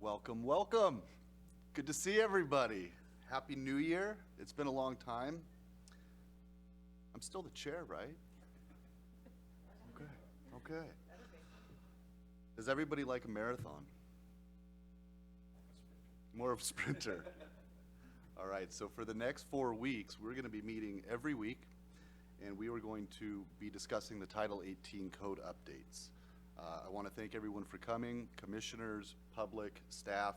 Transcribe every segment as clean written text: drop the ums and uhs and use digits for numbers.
Welcome, welcome. Good to see everybody. Happy New Year. It's been a long time. I'm still the chair, right? Okay. Does everybody like a marathon? More of a sprinter. All right, so for the next 4 weeks, we're going to be meeting every week, and we are going to be discussing the Title 18 code updates. I want to thank everyone for coming, commissioners, public, staff,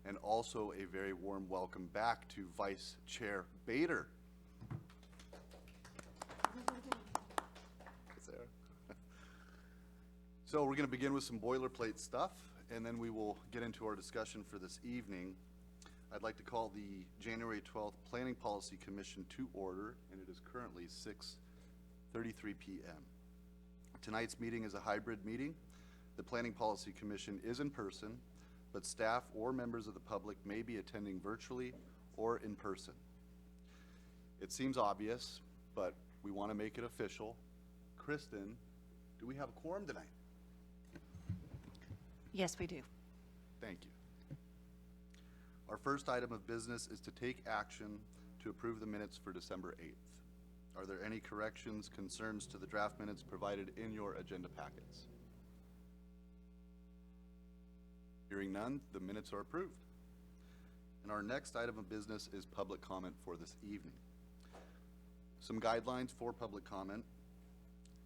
and also a very warm welcome back to Vice Chair Bader. So we're going to begin with some boilerplate stuff, and then we will get into our discussion for this evening. I'd like to call the January 12th Planning Policy Commission to order, and it is currently 6:33 p.m. Tonight's meeting is a hybrid meeting. The Planning Policy Commission is in person, but staff or members of the public may be attending virtually or in person. It seems obvious, but we want to make it official. Kristen, do we have a quorum tonight? Yes, we do. Thank you. Our first item of business is to take action to approve the minutes for December 8th. Are there any corrections, concerns to the draft minutes provided in your agenda packets? Hearing none, the minutes are approved. And our next item of business is public comment for this evening. Some guidelines for public comment.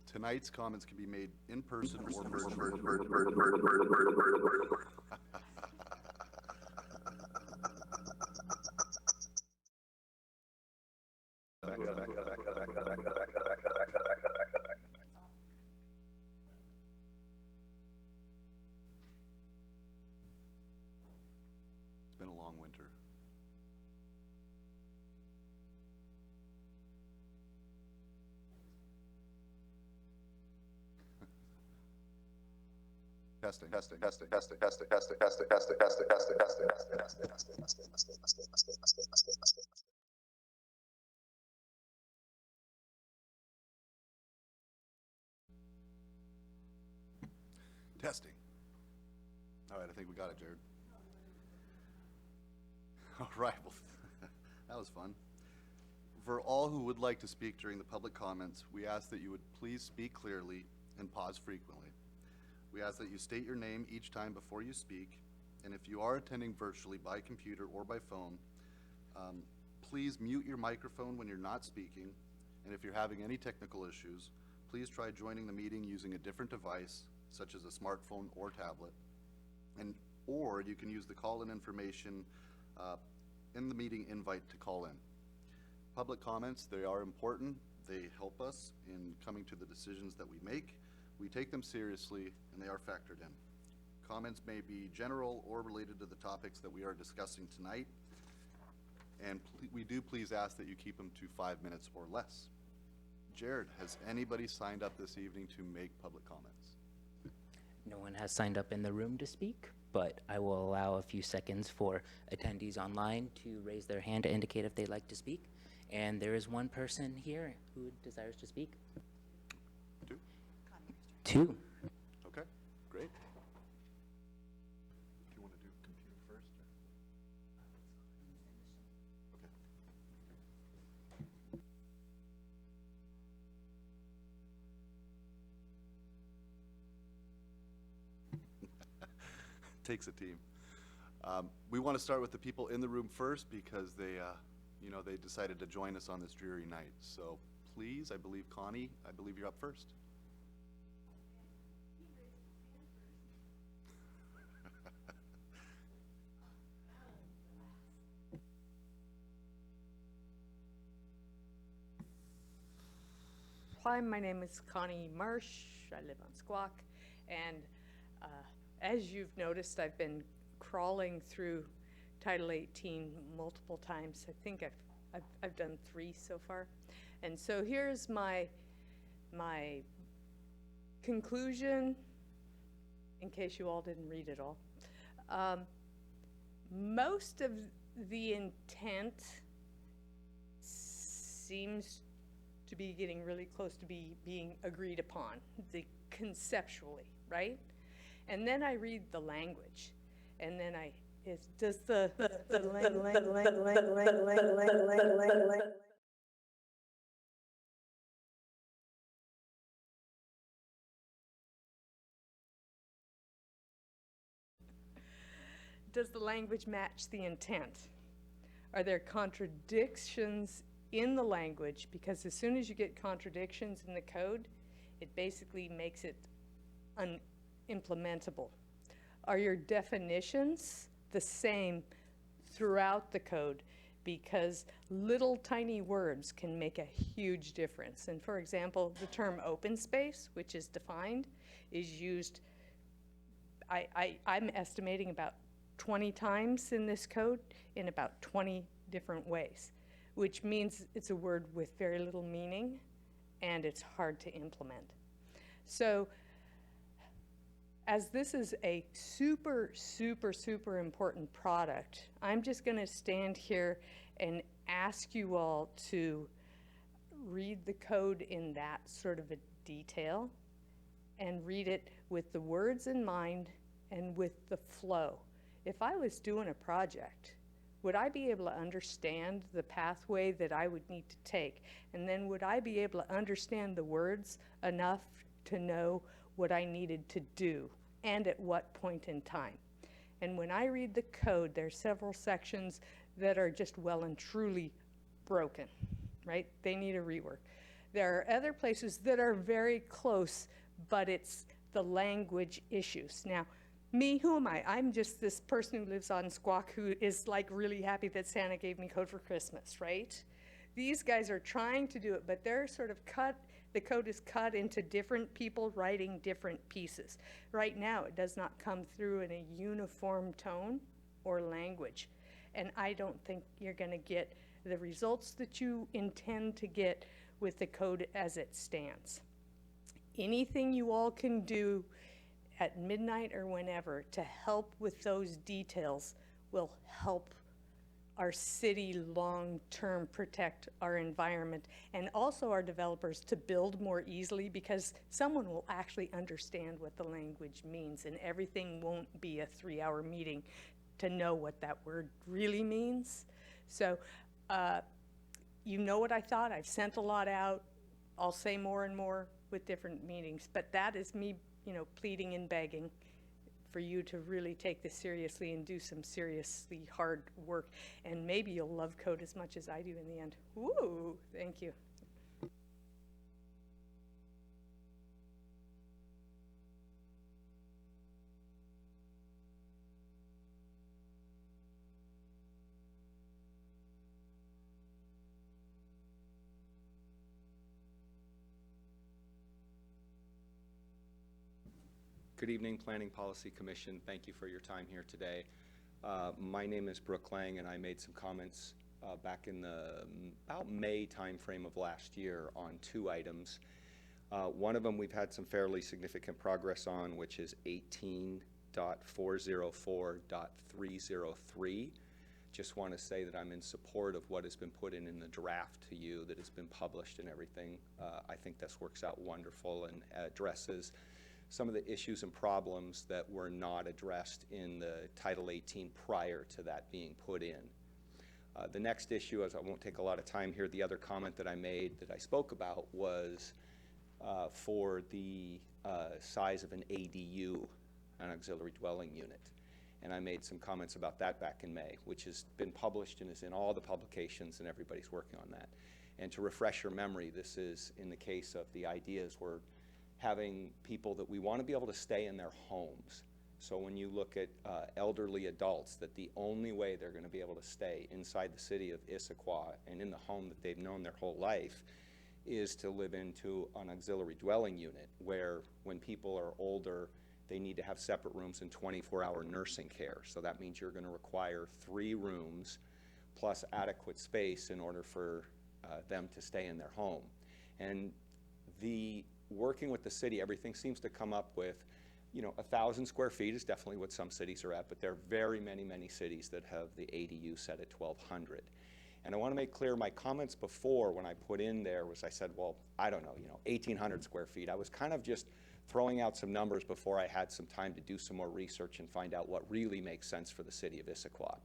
Tonight's comments can be made in person or virtually. It's been a long winter. Testing. Testing. All right, I think we got it, Jared. All right, well, that was fun. For all who would like to speak during the public comments, we ask that you would please speak clearly and pause frequently. We ask that you state your name each time before you speak, and if you are attending virtually by computer or by phone, please mute your microphone when you're not speaking, and if you're having any technical issues, please try joining the meeting using a different device, such as a smartphone or tablet, or you can use the call-in information in the meeting invite to call in. Public comments, they are important. They help us in coming to the decisions that we make. We take them seriously, and they are factored in. Comments may be general or related to the topics that we are discussing tonight, and we do please ask that you keep them to 5 minutes or less. Jared, has anybody signed up this evening to make public comments? No one has signed up in the room to speak, but I will allow a few seconds for attendees online to raise their hand to indicate if they'd like to speak. And there is one person here who desires to speak. Two. Okay, great. Do you want to do computer first? Okay. Takes a team. We want to start with the people in the room first because they decided to join us on this dreary night. So please, I believe Connie, you're up first. Hi, my name is Connie Marsh. I live on Squawk, and as you've noticed, I've been crawling through Title 18 multiple times. I think I've done 3 so far, and so here's my conclusion. In case you all didn't read it all, most of the intent seems to be getting really close to being agreed upon, conceptually, right? And then I read the language, and then I is, does the does the language match the intent? Are there contradictions in the language? Because as soon as you get contradictions in the code, it basically makes it unimplementable. Are your definitions the same throughout the code? Because little tiny words can make a huge difference. And for example, the term open space, which is defined, is used, I'm estimating about 20 times in this code in about 20 different ways, which means it's a word with very little meaning and it's hard to implement. So as this is a super, super, super important product, I'm just going to stand here and ask you all to read the code in that sort of a detail and read it with the words in mind and with the flow. If I was doing a project, would I be able to understand the pathway that I would need to take? And then would I be able to understand the words enough to know what I needed to do and at what point in time? And when I read the code, there are several sections that are just well and truly broken, right? They need a rework. There are other places that are very close, but it's the language issues. Now, me, who am I? I'm just this person who lives on Squawk who is like really happy that Santa gave me code for Christmas, right? These guys are trying to do it, but they're sort of the code is cut into different people writing different pieces. Right now, it does not come through in a uniform tone or language. And I don't think you're gonna get the results that you intend to get with the code as it stands. Anything you all can do at midnight or whenever to help with those details will help our city long-term protect our environment and also our developers to build more easily, because someone will actually understand what the language means and everything won't be a 3-hour meeting to know what that word really means. So you know what I thought. I've sent a lot out. I'll say more and more with different meetings, but that is me, pleading and begging for you to really take this seriously and do some seriously hard work. And maybe you'll love code as much as I do in the end. Woo, thank you. Good evening, Planning Policy Commission. Thank you for your time here today. My name is Brooke Lang, and I made some comments back in the about May timeframe of last year on 2 items. One of them we've had some fairly significant progress on, which is 18.404.303. Just want to say that I'm in support of what has been put in the draft to you that has been published and everything. I think this works out wonderful and addresses some of the issues and problems that were not addressed in the Title 18 prior to that being put in. The next issue, as I won't take a lot of time here, the other comment that I made that I spoke about was for the size of an ADU, an auxiliary dwelling unit. And I made some comments about that back in May, which has been published and is in all the publications, and everybody's working on that. And to refresh your memory, this is in the case of the ideas we're having people that we want to be able to stay in their homes. So when you look at elderly adults, that the only way they're going to be able to stay inside the city of Issaquah and in the home that they've known their whole life is to live into an auxiliary dwelling unit, where when people are older, they need to have separate rooms and 24-hour nursing care. So that means you're going to require 3 rooms plus adequate space in order for them to stay in their home. And working with the city, everything seems to come up with, 1,000 square feet is definitely what some cities are at, but there are very many cities that have the ADU set at 1,200. And I want to make clear, my comments before when I put in there was I said, well, I don't know, 1,800 square feet. I was kind of just throwing out some numbers before I had some time to do some more research and find out what really makes sense for the city of Issaquah.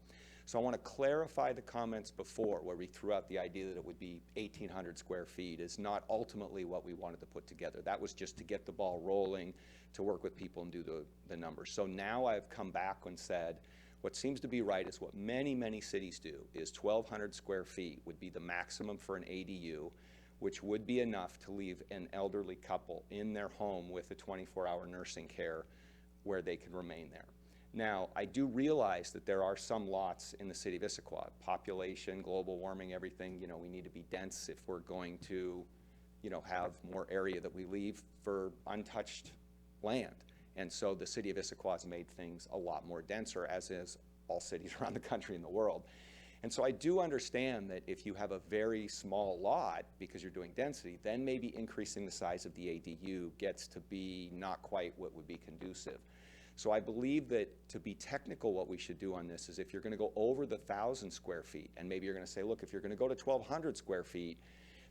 So I want to clarify the comments before, where we threw out the idea that it would be 1,800 square feet is not ultimately what we wanted to put together. That was just to get the ball rolling, to work with people and do the numbers. So now I've come back and said, what seems to be right is what many, many cities do, is 1,200 square feet would be the maximum for an ADU, which would be enough to leave an elderly couple in their home with a 24-hour nursing care where they can remain there. Now, I do realize that there are some lots in the city of Issaquah, population, global warming, everything, we need to be dense if we're going to, have more area that we leave for untouched land. And so the city of Issaquah has made things a lot more denser, as is all cities around the country and the world. And so I do understand that if you have a very small lot, because you're doing density, then maybe increasing the size of the ADU gets to be not quite what would be conducive. So I believe that, to be technical, what we should do on this is, if you're going to go over the 1,000 square feet, and maybe you're going to say, look, if you're going to go to 1,200 square feet,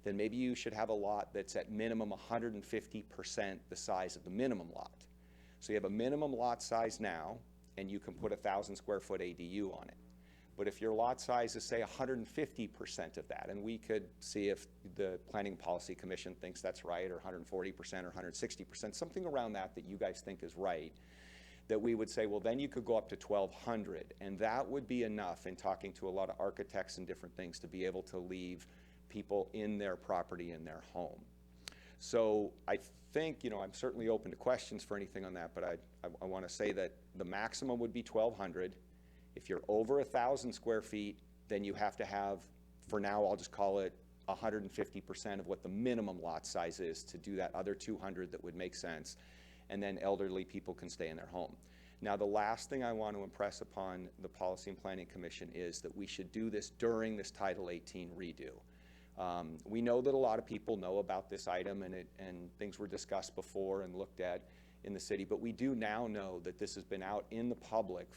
then maybe you should have a lot that's at minimum 150% the size of the minimum lot. So you have a minimum lot size now, and you can put a 1,000 square foot ADU on it. But if your lot size is, say, 150% of that, and we could see if the Planning Policy Commission thinks that's right, or 140% or 160%, something around that you guys think is right, that we would say, well, then you could go up to 1,200, and that would be enough, in talking to a lot of architects and different things, to be able to leave people in their property, in their home. So I think, I'm certainly open to questions for anything on that, but I want to say that the maximum would be 1,200. If you're over 1,000 square feet, then you have to have, for now, I'll just call it 150% of what the minimum lot size is to do that other 200 that would make sense. And then elderly people can stay in their home. Now, the last thing I want to impress upon the Policy and Planning Commission is that we should do this during this Title 18 redo. We know that a lot of people know about this item, and things were discussed before and looked at in the city, but we do now know that this has been out in the public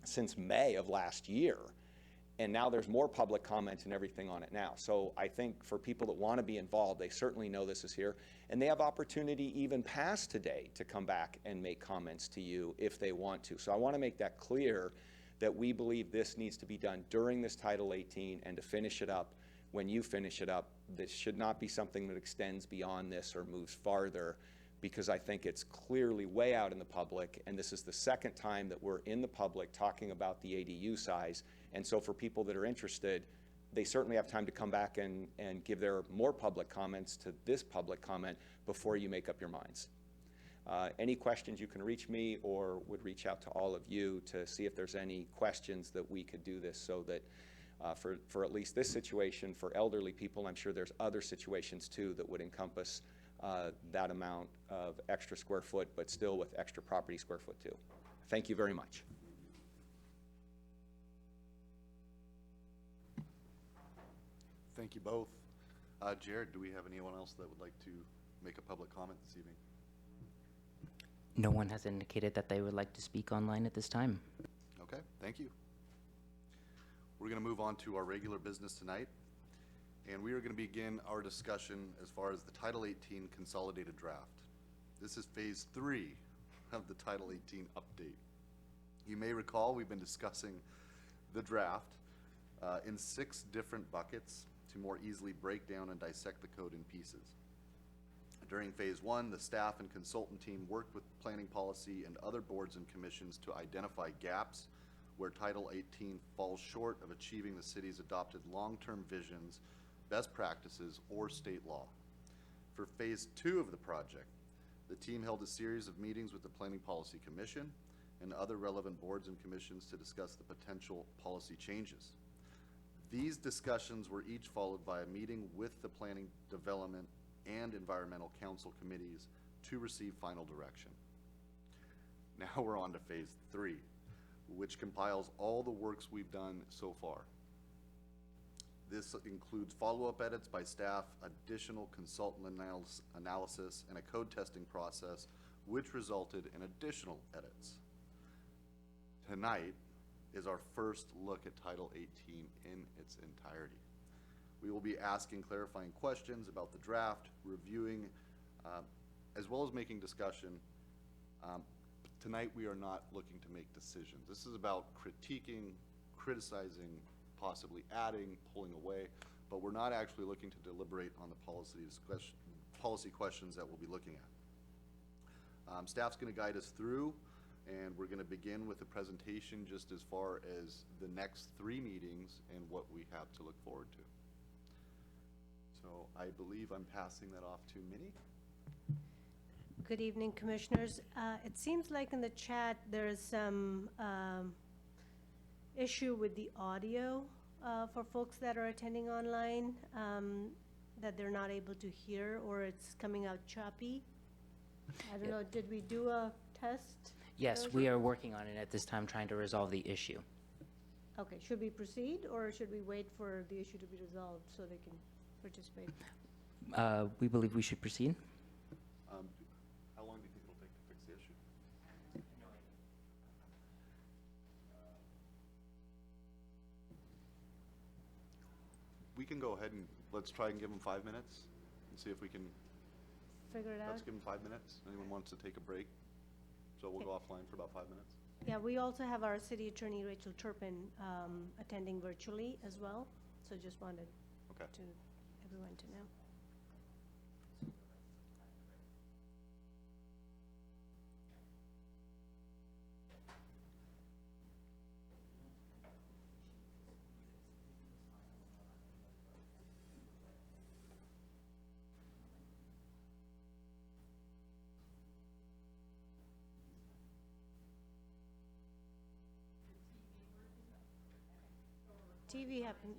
since May of last year. And now there's more public comment and everything on it now. So I think for people that want to be involved, they certainly know this is here. And they have opportunity even past today to come back and make comments to you if they want to. So I want to make that clear, that we believe this needs to be done during this Title 18, and to finish it up when you finish it up. This should not be something that extends beyond this or moves farther, because I think it's clearly way out in the public, and this is the second time that we're in the public talking about the ADU size. And so for people that are interested, they certainly have time to come back and give their more public comments to this public comment before you make up your minds. Any questions, you can reach me, or would reach out to all of you to see if there's any questions that we could do this, so that for at least this situation, for elderly people, I'm sure there's other situations too that would encompass that amount of extra square foot, but still with extra property square foot too. Thank you very much. Thank you both. Jared, do we have anyone else that would like to make a public comment this evening? No one has indicated that they would like to speak online at this time. Okay, thank you. We're going to move on to our regular business tonight, and we are going to begin our discussion as far as the Title 18 consolidated draft. This is phase 3 of the Title 18 update. You may recall we've been discussing the draft in 6 different buckets to more easily break down and dissect the code in pieces. During phase 1, the staff and consultant team worked with planning policy and other boards and commissions to identify gaps where Title 18 falls short of achieving the city's adopted long-term visions, best practices, or state law. For phase 2 of the project, the team held a series of meetings with the Planning Policy Commission and other relevant boards and commissions to discuss the potential policy changes. These discussions were each followed by a meeting with the Planning, Development, and Environmental Council committees to receive final direction. Now we're on to phase 3, which compiles all the works we've done so far. This includes follow-up edits by staff, additional consultant analysis, and a code testing process, which resulted in additional edits. Tonight is our first look at Title 18 in its entirety. We will be asking clarifying questions about the draft, reviewing as well as making discussion, tonight we are not looking to make decisions. This is about critiquing, criticizing, possibly adding, pulling away, but we're not actually looking to deliberate on the policy questions that we'll be looking at. Staff's going to guide us through, and we're going to begin with a presentation just as far as the next 3 meetings and what we have to look forward to. So I believe I'm passing that off to Minnie. Good evening, Commissioners. It seems like in the chat there is some issue with the audio for folks that are attending online, that they're not able to hear, or it's coming out choppy. I don't know, did we do a test? Yes, we are working on it at this time, trying to resolve the issue. Okay, should we proceed, or should we wait for the issue to be resolved so they can participate? We believe we should proceed. How long do you think it'll take to fix the issue? We can go ahead and let's try and give them 5 minutes and see if we can. Figure it out? Let's give them 5 minutes. Anyone wants to take a break? So we'll go offline for about 5 minutes. Yeah, we also have our City Attorney, Rachel Turpin, attending virtually as well, so just wanted Okay. to everyone to know. TV happens.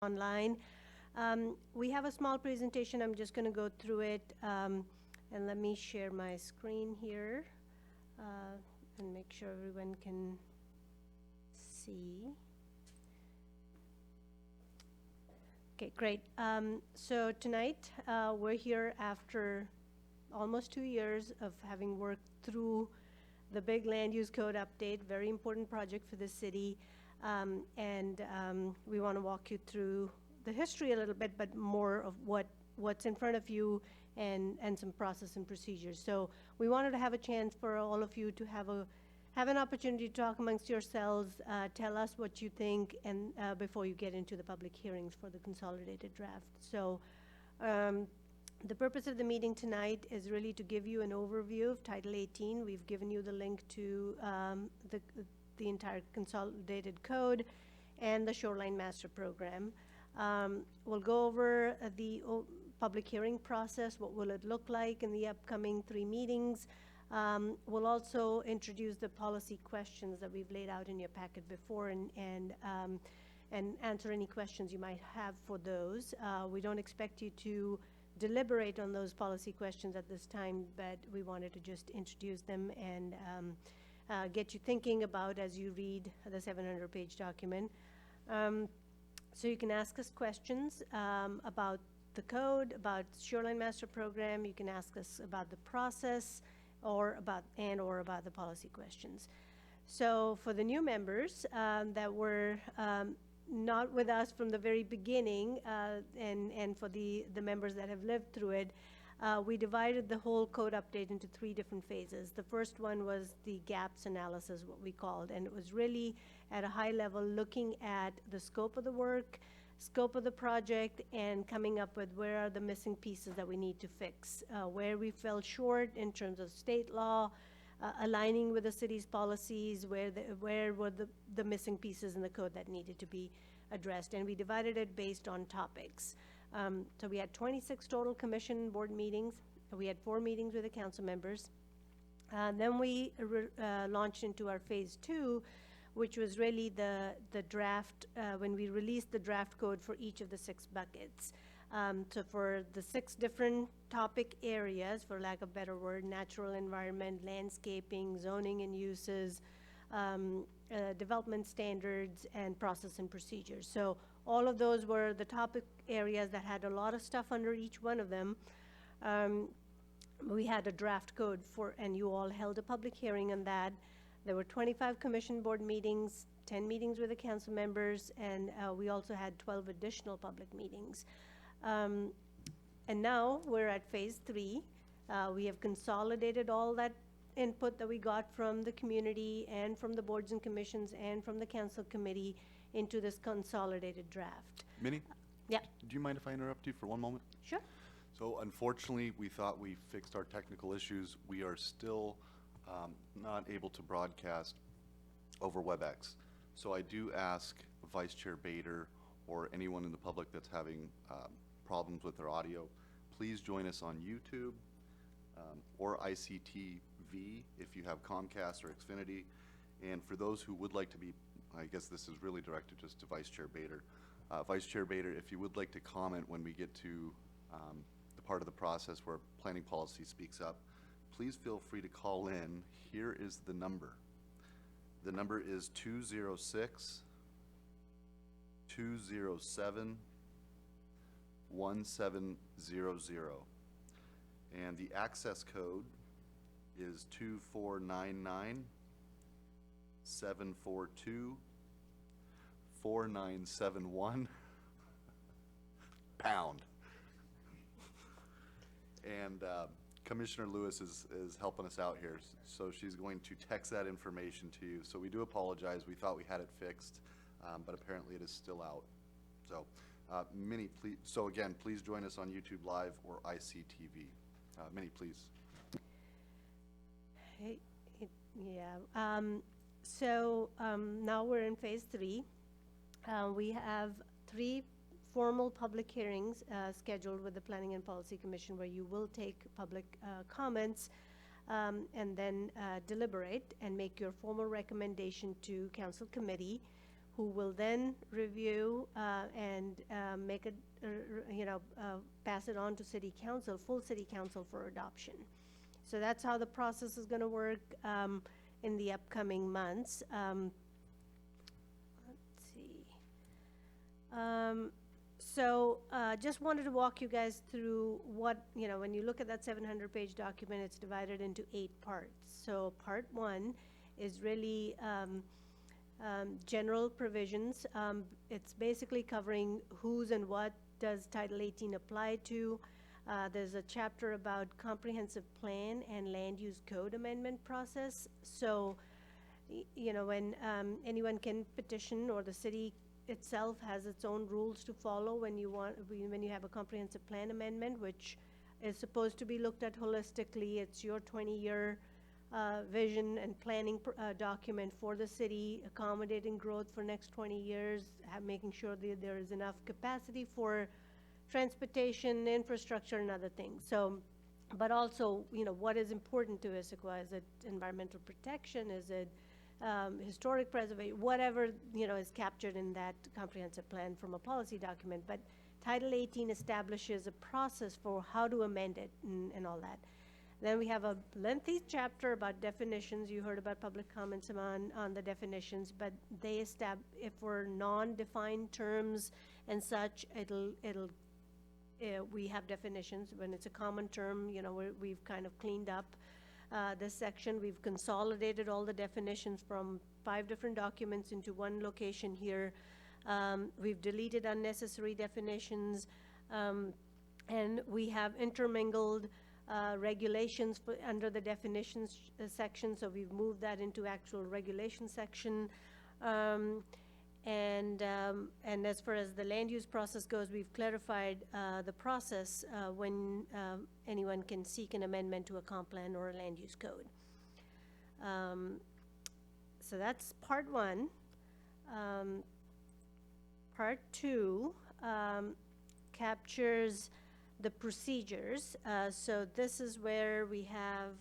online. We have a small presentation. I'm just going to go through it. And let me share my screen here and make sure everyone can see. Okay, great. So tonight, we're here after almost 2 years of having worked through the big land use code update, very important project for the city. We want to walk you through the history a little bit, but more of what's in front of you and some process and procedures. So we wanted to have a chance for all of you to have an opportunity to talk amongst yourselves, tell us what you think, and before you get into the public hearings for the consolidated draft. So the purpose of the meeting tonight is really to give you an overview of Title 18. We've given you the link to the entire consolidated code and the Shoreline Master Program. We'll go over the public hearing process, what will it look like in the upcoming 3 meetings. We'll also introduce the policy questions that we've laid out in your packet before and answer any questions you might have for those. We don't expect you to deliberate on those policy questions at this time, but we wanted to just introduce them and get you thinking about as you read the 700-page document. So you can ask us questions about the code, about Shoreline Master Program. You can ask us about the process or about the policy questions. So for the new members that were not with us from the very beginning, and for the members that have lived through it, we divided the whole code update into 3 different phases. The first one was the gaps analysis, what we called, and it was really at a high level looking at the scope of the work, scope of the project, and coming up with where are the missing pieces that we need to fix, where we fell short in terms of state law, aligning with the city's policies, where were the missing pieces in the code that needed to be addressed. And we divided it based on topics. So we had 26 total commission board meetings. We had 4 meetings with the council members. Then we launched into our phase 2, which was really the draft, when we released the draft code for each of the 6 buckets. So for the 6 different topic areas, for lack of a better word, natural environment, landscaping, zoning and uses, development standards, and process and procedures. So all of those were the topic areas that had a lot of stuff under each one of them. We had a draft code and you all held a public hearing on that. There were 25 commission board meetings, 10 meetings with the council members, and we also had 12 additional public meetings. And now we're at phase 3. We have consolidated all that input that we got from the community and from the boards and commissions and from the council committee into this consolidated draft. Minnie? Yeah. Do you mind if I interrupt you for one moment? Sure. So unfortunately, we thought we fixed our technical issues. We are still not able to broadcast over WebEx. So I do ask Vice Chair Bader or anyone in the public that's having problems with their audio, please join us on YouTube or ICTV if you have Comcast or Xfinity. And for those who would like to be, I guess this is really directed just to Vice Chair Bader. Vice Chair Bader, if you would like to comment when we get to the part of the process where planning policy speaks up, please feel free to call in. Here is the number. The number is 206-207-1700. And the access code is 2499-742-4971 pound. And Commissioner Lewis is helping us out here, so she's going to text that information to you. So we do apologize. We thought we had it fixed, but apparently it is still out. So, Minnie, please. So again, please join us on YouTube Live or ICTV. Minnie, please. Hey, yeah. Now we're in phase 3. We have 3 formal public hearings scheduled with the Planning and Policy Commission where you will take public comments and then deliberate and make your formal recommendation to Council Committee. who will then review and make a, pass it on to city council, full city council for adoption. So that's how the process is going to work in the upcoming months. Let's see. Just wanted to walk you guys through what, when you look at that 700-page document, it's divided into 8 parts. So part 1 is really general provisions. It's basically covering who's and what does Title 18 apply to. There's a chapter about comprehensive plan and land use code amendment process. So, when anyone can petition, or the city itself has its own rules to follow when you have a comprehensive plan amendment, which is supposed to be looked at holistically. It's your 20-year vision and planning document for the city, accommodating growth for next 20 years, making sure that there is enough capacity for transportation, infrastructure, and other things. So, but also, what is important to Issaquah? Is it environmental protection? Is it historic preservation? Whatever, is captured in that comprehensive plan from a policy document. But Title 18 establishes a process for how to amend it and all that. Then we have a lengthy chapter about definitions. You heard about public comments on the definitions, but they if we're non-defined terms and such, we have definitions. When it's a common term, we've kind of cleaned up this section. We've consolidated all the definitions from 5 different documents into one location here. We've deleted unnecessary definitions, and we have intermingled regulations under the definitions section, so we've moved that into actual regulation section. And as far as the land use process goes, we've clarified the process when anyone can seek an amendment to a comp plan or a land use code. So that's part 1. Part 2 captures the procedures. So this is where we have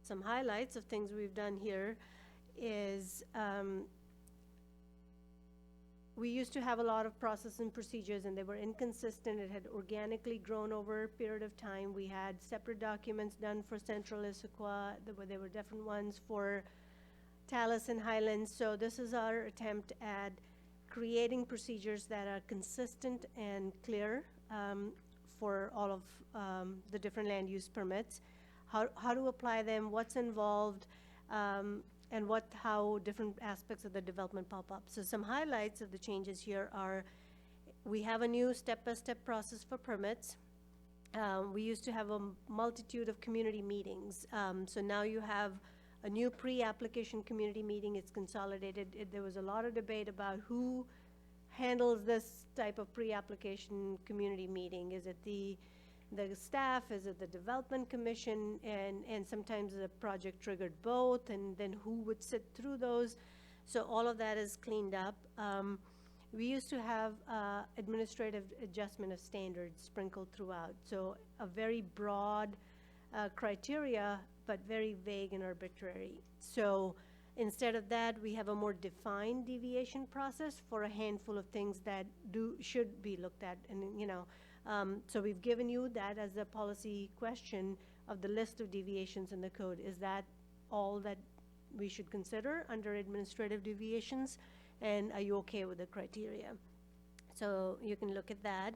some highlights of things we've done here. Is we used to have a lot of process and procedures, and they were inconsistent. It had organically grown over a period of time. We had separate documents done for Central Issaquah. There were different ones for Talus and Highlands. So this is our attempt at creating procedures that are consistent and clear for all of the different land use permits, how to apply them, what's involved, and how different aspects of the development pop up. So some highlights of the changes here are, we have a new step-by-step process for permits. We used to have a multitude of community meetings. So now you have a new pre-application community meeting. It's consolidated. There was a lot of debate about who handles this type of pre-application community meeting. Is it the staff? Is it the development commission? And sometimes the project triggered both, and then who would sit through those? So all of that is cleaned up. We used to have administrative adjustment of standards sprinkled throughout. So a very broad criteria, but very vague and arbitrary. So instead of that, we have a more defined deviation process for a handful of things that should be looked at. And so we've given you that as a policy question of the list of deviations in the code. Is that all that we should consider under administrative deviations? And are you okay with the criteria? So you can look at that.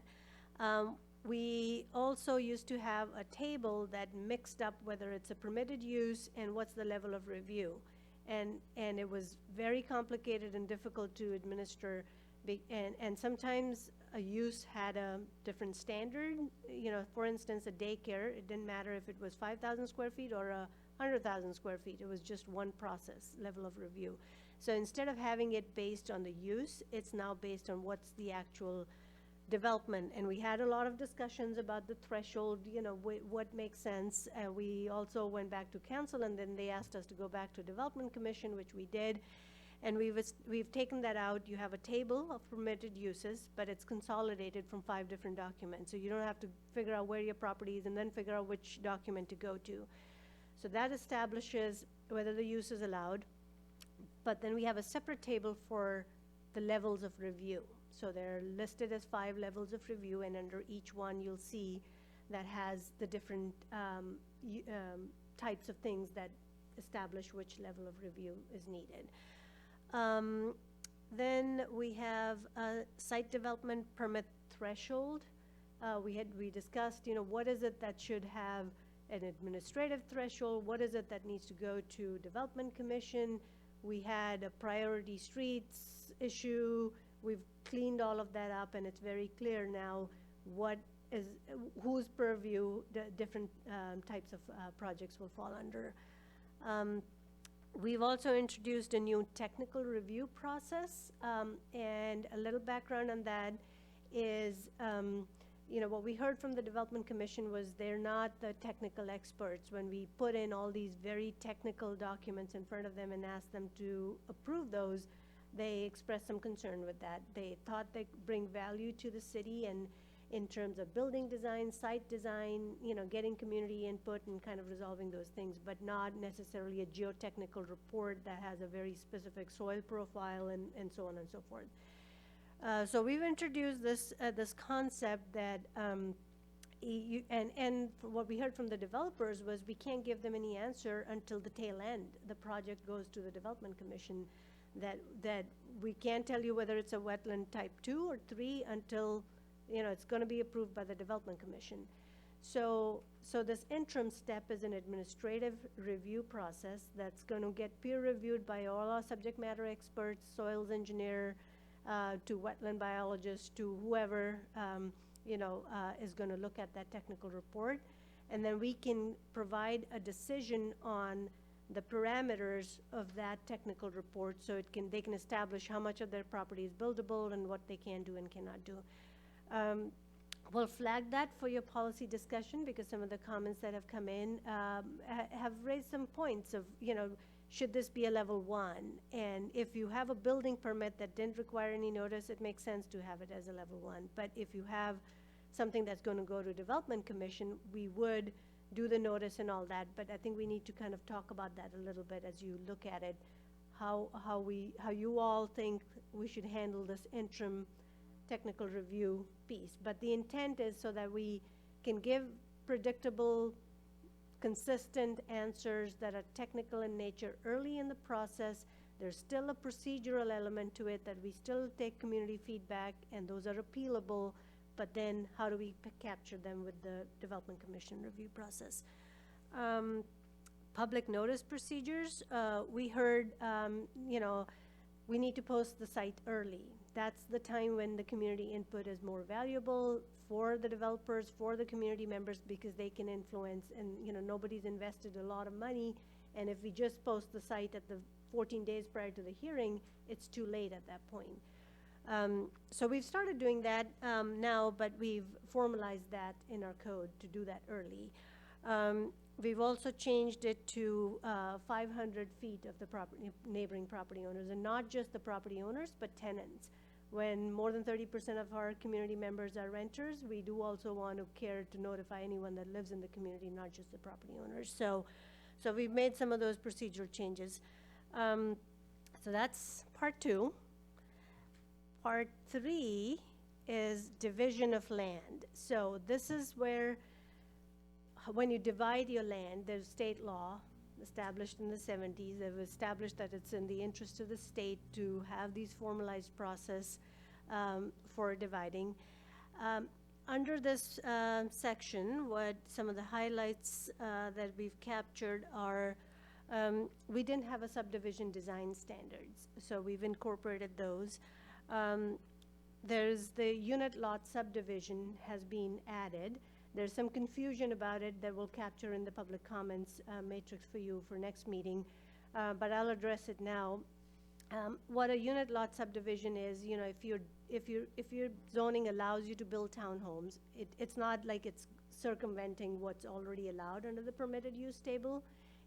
We also used to have a table that mixed up whether it's a permitted use and what's the level of review. And it was very complicated and difficult to administer. And sometimes a use had a different standard. For instance, a daycare, it didn't matter if it was 5,000 square feet or 100,000 square feet. It was just one process, level of review. So instead of having it based on the use, it's now based on what's the actual development. And we had a lot of discussions about the threshold, what makes sense. We also went back to council, and then they asked us to go back to development commission, which we did. And we've taken that out. You have a table of permitted uses, but it's consolidated from 5 different documents. So you don't have to figure out where your property is and then figure out which document to go to. So that establishes whether the use is allowed, But then we have a separate table for the levels of review. So they're listed as 5 levels of review, and under each one you'll see that has the different types of things that establish which level of review is needed. Then we have a site development permit threshold. We discussed, what is it that should have an administrative threshold? What is it that needs to go to Development Commission? We had a priority streets issue. We've cleaned all of that up, and it's very clear now whose purview the different types of projects will fall under. We've also introduced a new technical review process, and a little background on that is, what we heard from the Development Commission was they're not the technical experts. When we put in all these very technical documents in front of them and asked them to approve those, they expressed some concern with that. They thought they bring value to the city, and in terms of building design, site design, getting community input and kind of resolving those things, but not necessarily a geotechnical report that has a very specific soil profile and so on and so forth. So we've introduced this concept that, and what we heard from the developers was we can't give them any answer until the tail end. The project goes to the Development Commission, that we can't tell you whether it's a wetland type 2 or 3 until it's going to be approved by the Development Commission. So this interim step is an administrative review process that's going to get peer reviewed by all our subject matter experts, soils engineer, to wetland biologists, to whoever is going to look at that technical report, and then we can provide a decision on the parameters of that technical report, so they can establish how much of their property is buildable and what they can do and cannot do. We'll flag that for your policy discussion, because some of the comments that have come in have raised some points of, should this be a level 1? And if you have a building permit that didn't require any notice, it makes sense to have it as a level 1. But if you have something that's going to go to Development Commission, we would do the notice and all that. But I think we need to kind of talk about that a little bit as you look at it, how you all think we should handle this interim technical review piece. But the intent is so that we can give predictable, consistent answers that are technical in nature early in the process. There's still a procedural element to it, that we still take community feedback, and those are appealable, but then how do we capture them with the Development Commission review process? Public notice procedures, we heard, we need to post the site early. That's the time when the community input is more valuable for the developers, for the community members, because they can influence, and nobody's invested a lot of money, and if we just post the site at the 14 days prior to the hearing, it's too late at that point. So we've started doing that now, but we've formalized that in our code to do that early. We've also changed it to 500 feet of the neighboring property owners, and not just the property owners, but tenants. When more than 30% of our community members are renters, we do also want to care to notify anyone that lives in the community, not just the property owners. So we've made some of those procedural changes. So that's part 2. Part 3 is division of land. So this is where, when you divide your land, there's state law established in the 70s. They've established that it's in the interest of the state to have these formalized process for dividing. Under this section, what some of the highlights that we've captured are, we didn't have a subdivision design standards, so we've incorporated those. There's the unit lot subdivision has been added. There's some confusion about it that we'll capture in the public comments matrix for you for next meeting, but I'll address it now. What a unit lot subdivision is, if your zoning allows you to build townhomes, it's not like it's circumventing what's already allowed under the permitted use table.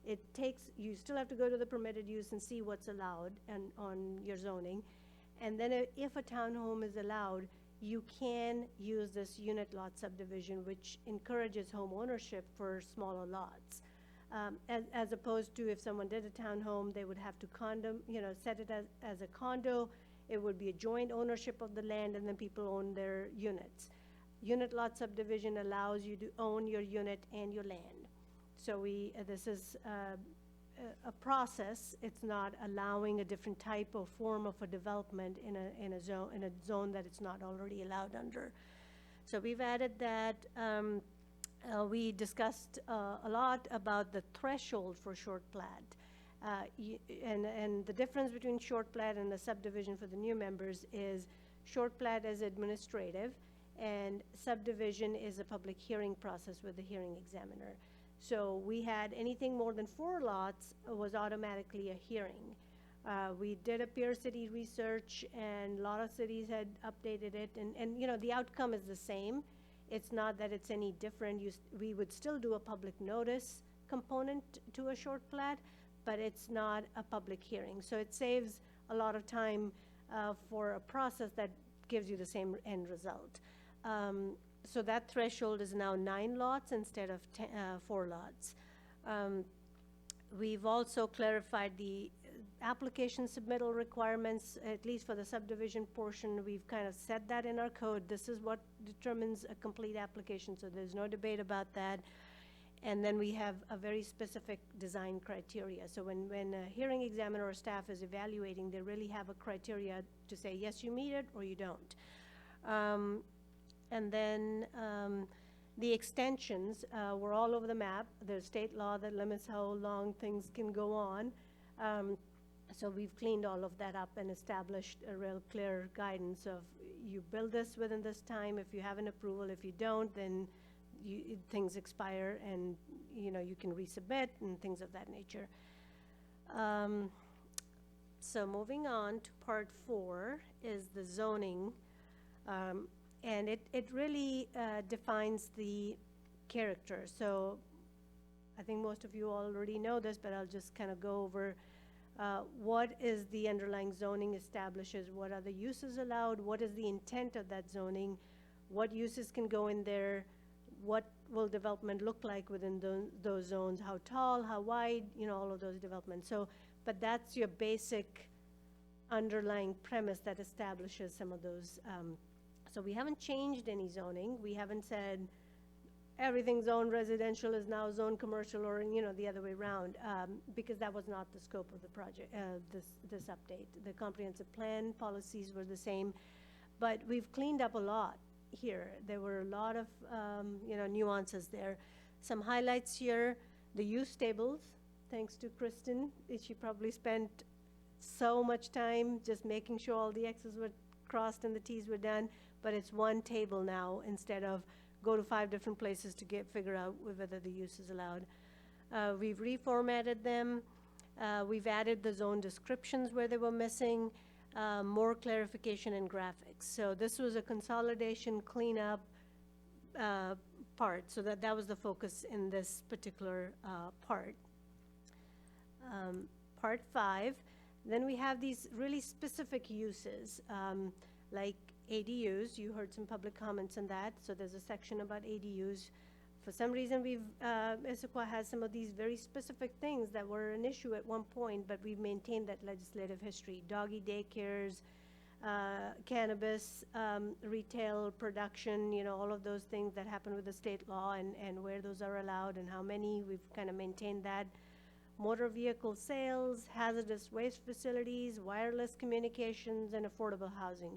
You still have to go to the permitted use and see what's allowed on your zoning. And then if a townhome is allowed, you can use this unit lot subdivision, which encourages home ownership for smaller lots. As opposed to if someone did a townhome, they would have to set it as a condo. It would be a joint ownership of the land, and then people own their units. Unit lot subdivision allows you to own your unit and your land. So this is a process. It's not allowing a different type or form of a development in a zone that it's not already allowed under. So we've added that. We discussed a lot about the threshold for short plat. And the difference between short plat and a subdivision for the new members is short plat is administrative, and subdivision is a public hearing process with the hearing examiner. So we had anything more than 4 lots was automatically a hearing. We did a peer city research, and a lot of cities had updated it, and the outcome is the same. It's not that it's any different. We would still do a public notice component to a short plat, but it's not a public hearing. So it saves a lot of time for a process that gives you the same end result. So that threshold is now 9 lots instead of 4 lots. We've also clarified the application submittal requirements, at least for the subdivision portion. We've kind of set that in our code. This is what determines a complete application, so there's no debate about that. And then we have a very specific design criteria. So when a hearing examiner or staff is evaluating, they really have a criteria to say, yes, you meet it, or you don't. And then the extensions were all over the map. There's state law that limits how long things can go on. So we've cleaned all of that up and established a real clear guidance of you build this within this time. If you have an approval, if you don't, then things expire, and you can resubmit and things of that nature. So moving on to part 4 is the zoning. And it really defines the character. So I think most of you already know this, but I'll just kind of go over what is the underlying zoning establishes, what are the uses allowed, what is the intent of that zoning, what uses can go in there, what will development look like within those zones, how tall, how wide, all of those developments. So, but that's your basic underlying premise that establishes some of those. So we haven't changed any zoning. We haven't said everything zoned residential is now zoned commercial, or the other way around, because that was not the scope of the project, this update. The comprehensive plan policies were the same, but we've cleaned up a lot here. There were a lot of nuances there. Some highlights here: the use tables. Thanks to Kristen, she probably spent so much time just making sure all the X's were crossed and the T's were done. But it's one table now instead of go to 5 different places to figure out whether the use is allowed. We've reformatted them. We've added the zone descriptions where they were missing, more clarification and graphics. So this was a consolidation cleanup part, so that was the focus in this particular part. Part 5, then we have these really specific uses, like ADUs. You heard some public comments on that, so there's a section about ADUs. For some reason, Issaquah has some of these very specific things that were an issue at one point, but we've maintained that legislative history. Doggy daycares, cannabis, retail production, all of those things that happen with the state law, and where those are allowed and how many. We've kind of maintained that. Motor vehicle sales, hazardous waste facilities, wireless communications, and affordable housing.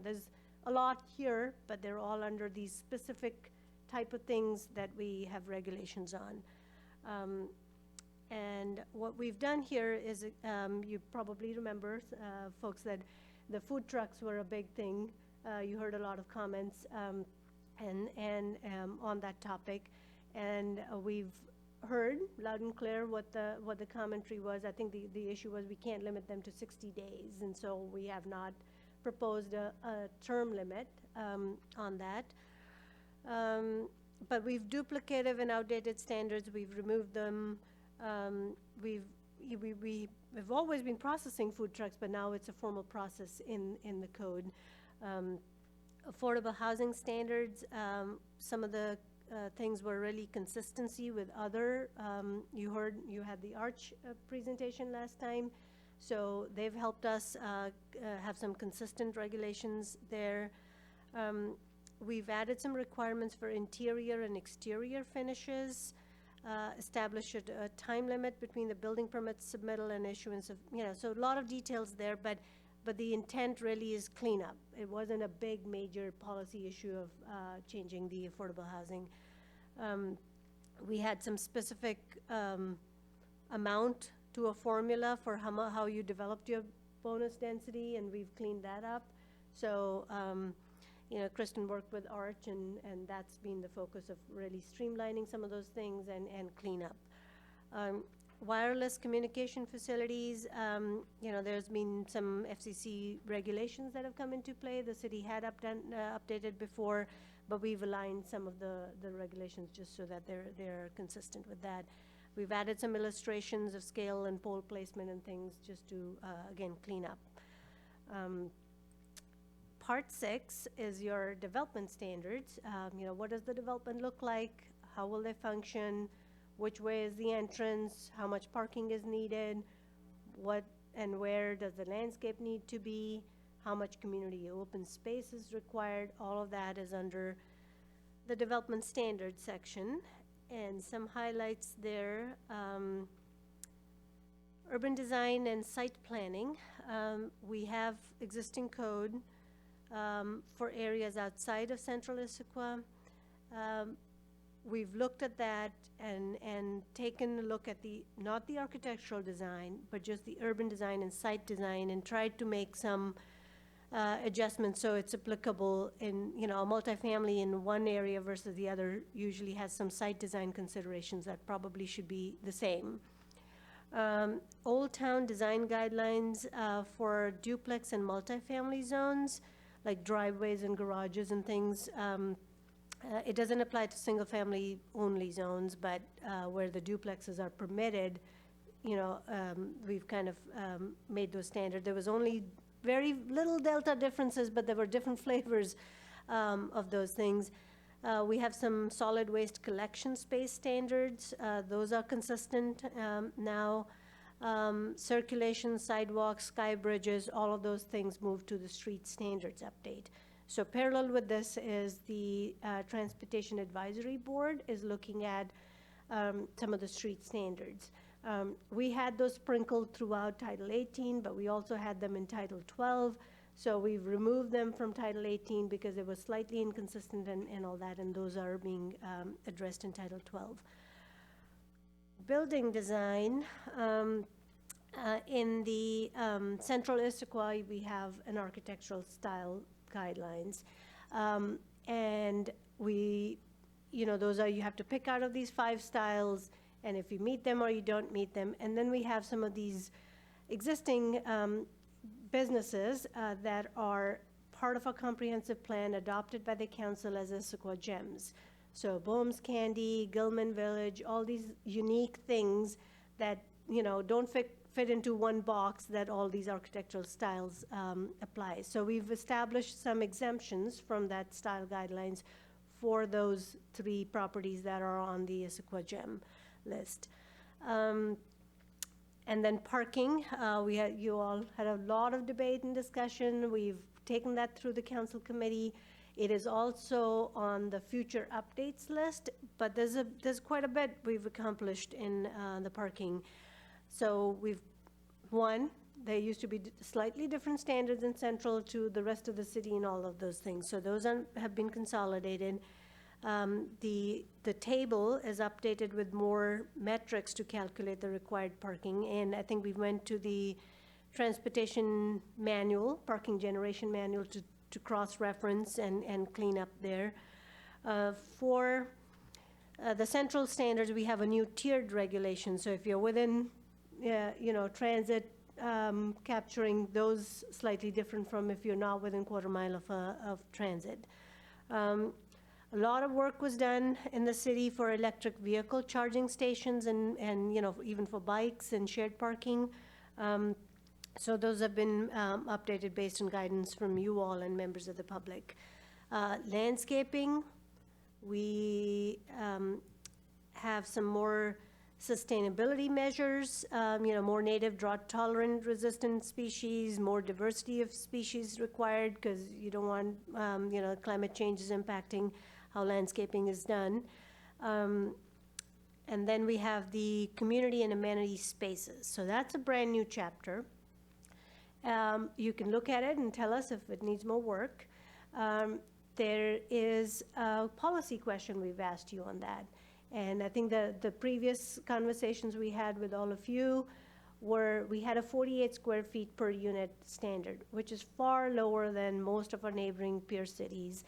There's a lot here, but they're all under these specific type of things that we have regulations on. And what we've done here is, you probably remember, folks, that the food trucks were a big thing. You heard a lot of comments on that topic, and we've heard loud and clear what the commentary was. I think the issue was we can't limit them to 60 days, and so we have not proposed a term limit on that. But we've duplicative and outdated standards. We've removed them. We've always been processing food trucks, but now it's a formal process in the code. Affordable housing standards, some of the things were really consistency with other, you had the Arch presentation last time, so they've helped us have some consistent regulations there. We've added some requirements for interior and exterior finishes, established a time limit between the building permit submittal and issuance of, so a lot of details there, but the intent really is cleanup. It wasn't a big, major policy issue of changing the affordable housing. We had some specific amount to a formula for how you developed your bonus density, and we've cleaned that up. So, Kristen worked with Arch, and that's been the focus of really streamlining some of those things and cleanup. Wireless communication facilities, there's been some FCC regulations that have come into play. The city had updated before, but we've aligned some of the regulations just so that they're consistent with that. We've added some illustrations of scale and pole placement and things just to, again, clean up. Part 6 is your development standards. What does the development look like? How will they function? Which way is the entrance? How much parking is needed? What and where does the landscape need to be? How much community open space is required? All of that is under the development standards section. And some highlights there. Urban design and site planning. We have existing code for areas outside of central Issaquah. We've looked at that and taken a look at not the architectural design, but just the urban design and site design, and tried to make some adjustments so it's applicable in, a multifamily in one area versus the other usually has some site design considerations that probably should be the same. Old Town design guidelines for duplex and multifamily zones, like driveways and garages and things. It doesn't apply to single-family only zones, but where the duplexes are permitted, we've kind of made those standard. There was only very little delta differences, but there were different flavors of those things. We have some solid waste collection space standards. Those are consistent now. Circulation, sidewalks, sky bridges, all of those things move to the street standards update. So parallel with this is the Transportation Advisory Board is looking at some of the street standards. We had those sprinkled throughout Title 18, but we also had them in Title 12. So we've removed them from Title 18 because it was slightly inconsistent and all that, and those are being addressed in Title 12. Building design. In the central Issaquah, we have an architectural style guidelines. And those are, you have to pick out of these 5 styles, and if you meet them or you don't meet them. And then we have some of these existing businesses that are part of a comprehensive plan adopted by the council as Issaquah Gems. So Bohm's Candy, Gilman Village, all these unique things that, don't fit into one box that all these architectural styles apply. So we've established some exemptions from that style guidelines for those 3 properties that are on the Issaquah Gem list. And then parking, you all had a lot of debate and discussion. We've taken that through the council committee. It is also on the future updates list, but there's quite a bit we've accomplished in the parking. So there used to be slightly different standards in central to the rest of the city and all of those things. So those have been consolidated. The table is updated with more metrics to calculate the required parking. And I think we went to the transportation manual, parking generation manual, to cross-reference and clean up there. For the central standards, we have a new tiered regulation. So if you're within transit, capturing those slightly different from if you're not within quarter mile of transit. A lot of work was done in the city for electric vehicle charging stations and even for bikes and shared parking. So those have been updated based on guidance from you all and members of the public. Landscaping, We have some more sustainability measures, more native drought-tolerant resistant species, more diversity of species required, because you don't want, climate change is impacting how landscaping is done. And then we have the community and amenity spaces. So that's a brand-new chapter. You can look at it and tell us if it needs more work. There is a policy question we've asked you on that. And I think the previous conversations we had with all of you were, we had a 48 square feet per unit standard, which is far lower than most of our neighboring peer cities.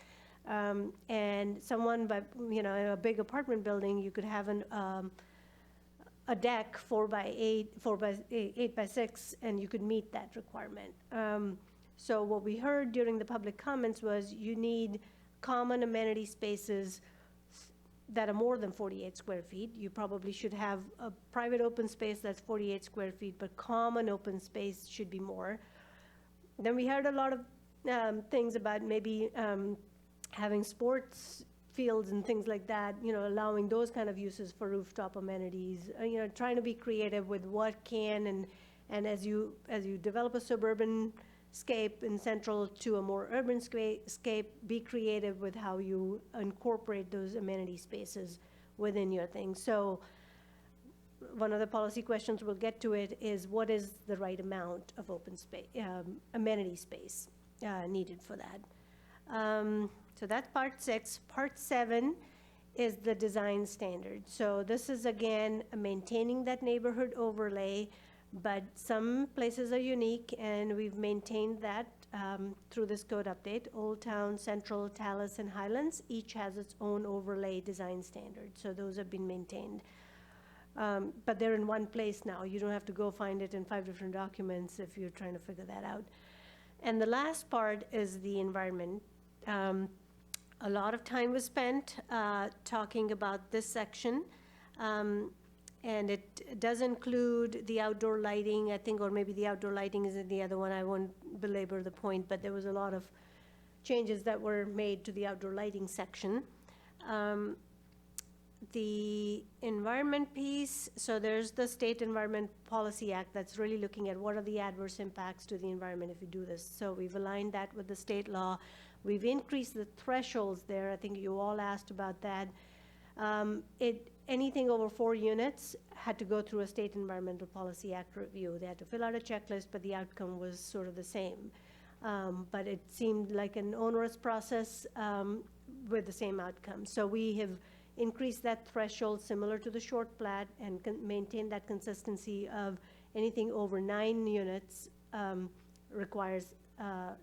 And someone, in a big apartment building, you could have a deck 4 by 8 by 6, and you could meet that requirement. So what we heard during the public comments was you need common amenity spaces that are more than 48 square feet. You probably should have a private open space that's 48 square feet, but common open space should be more. Then we heard a lot of things about maybe having sports fields and things like that, allowing those kind of uses for rooftop amenities, trying to be creative with what can, and as you develop a suburban scape in central to a more urban scape, be creative with how you incorporate those amenity spaces within your thing. So one of the policy questions, we'll get to it, is what is the right amount of open space, amenity space needed for that? So that's part 6. Part 7 is the design standard. So this is, again, maintaining that neighborhood overlay, but some places are unique, and we've maintained that through this code update. Old Town, Central, Talus, and Highlands each has its own overlay design standard, so those have been maintained. But they're in one place now. You don't have to go find it in 5 different documents if you're trying to figure that out. And the last part is the environment. A lot of time was spent talking about this section. And it does include the outdoor lighting, I think, or maybe the outdoor lighting is in the other one. I won't belabor the point, but there was a lot of changes that were made to the outdoor lighting section. The environment piece, so there's the State Environment Policy Act that's really looking at what are the adverse impacts to the environment if you do this. So we've aligned that with the state law. We've increased the thresholds there. I think you all asked about that. Anything over 4 units had to go through a State Environmental Policy Act review. They had to fill out a checklist, but the outcome was sort of the same. But it seemed like an onerous process with the same outcome. So we have increased that threshold similar to the short plat and maintained that consistency of anything over 9 units requires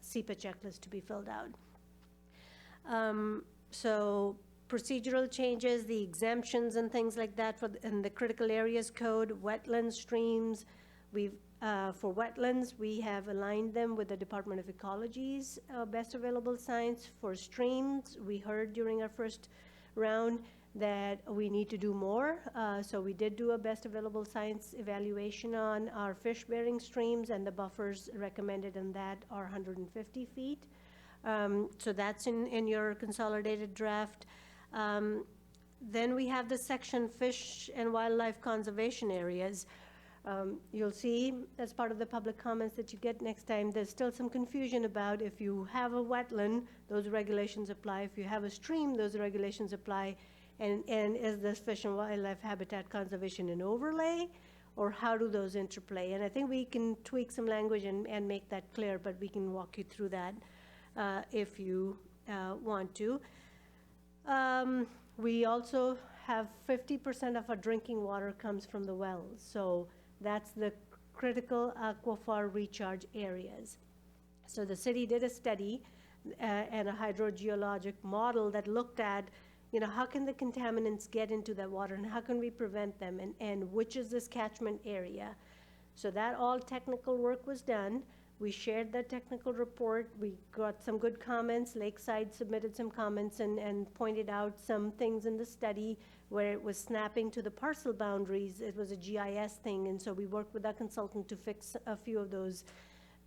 SEPA checklist to be filled out. So procedural changes, the exemptions and things like that in the critical areas code, wetlands, streams. For wetlands, we have aligned them with the Department of Ecology's best available science. For streams, we heard during our first round that we need to do more. So we did do a best available science evaluation on our fish-bearing streams, and the buffers recommended in that are 150 feet. So that's in your consolidated draft. Then we have the section fish and wildlife conservation areas. You'll see as part of the public comments that you get next time, there's still some confusion about if you have a wetland, those regulations apply. If you have a stream, those regulations apply. And is this fish and wildlife habitat conservation an overlay, or how do those interplay? And I think we can tweak some language and make that clear, but we can walk you through that if you want to. We also have 50% of our drinking water comes from the wells. So that's the critical aquifer recharge areas. So the city did a study and a hydrogeologic model that looked at, how can the contaminants get into that water and how can we prevent them, and which is this catchment area. So that all technical work was done. We shared that technical report. We got some good comments. Lakeside submitted some comments and pointed out some things in the study where it was snapping to the parcel boundaries. It was a GIS thing, and so we worked with our consultant to fix a few of those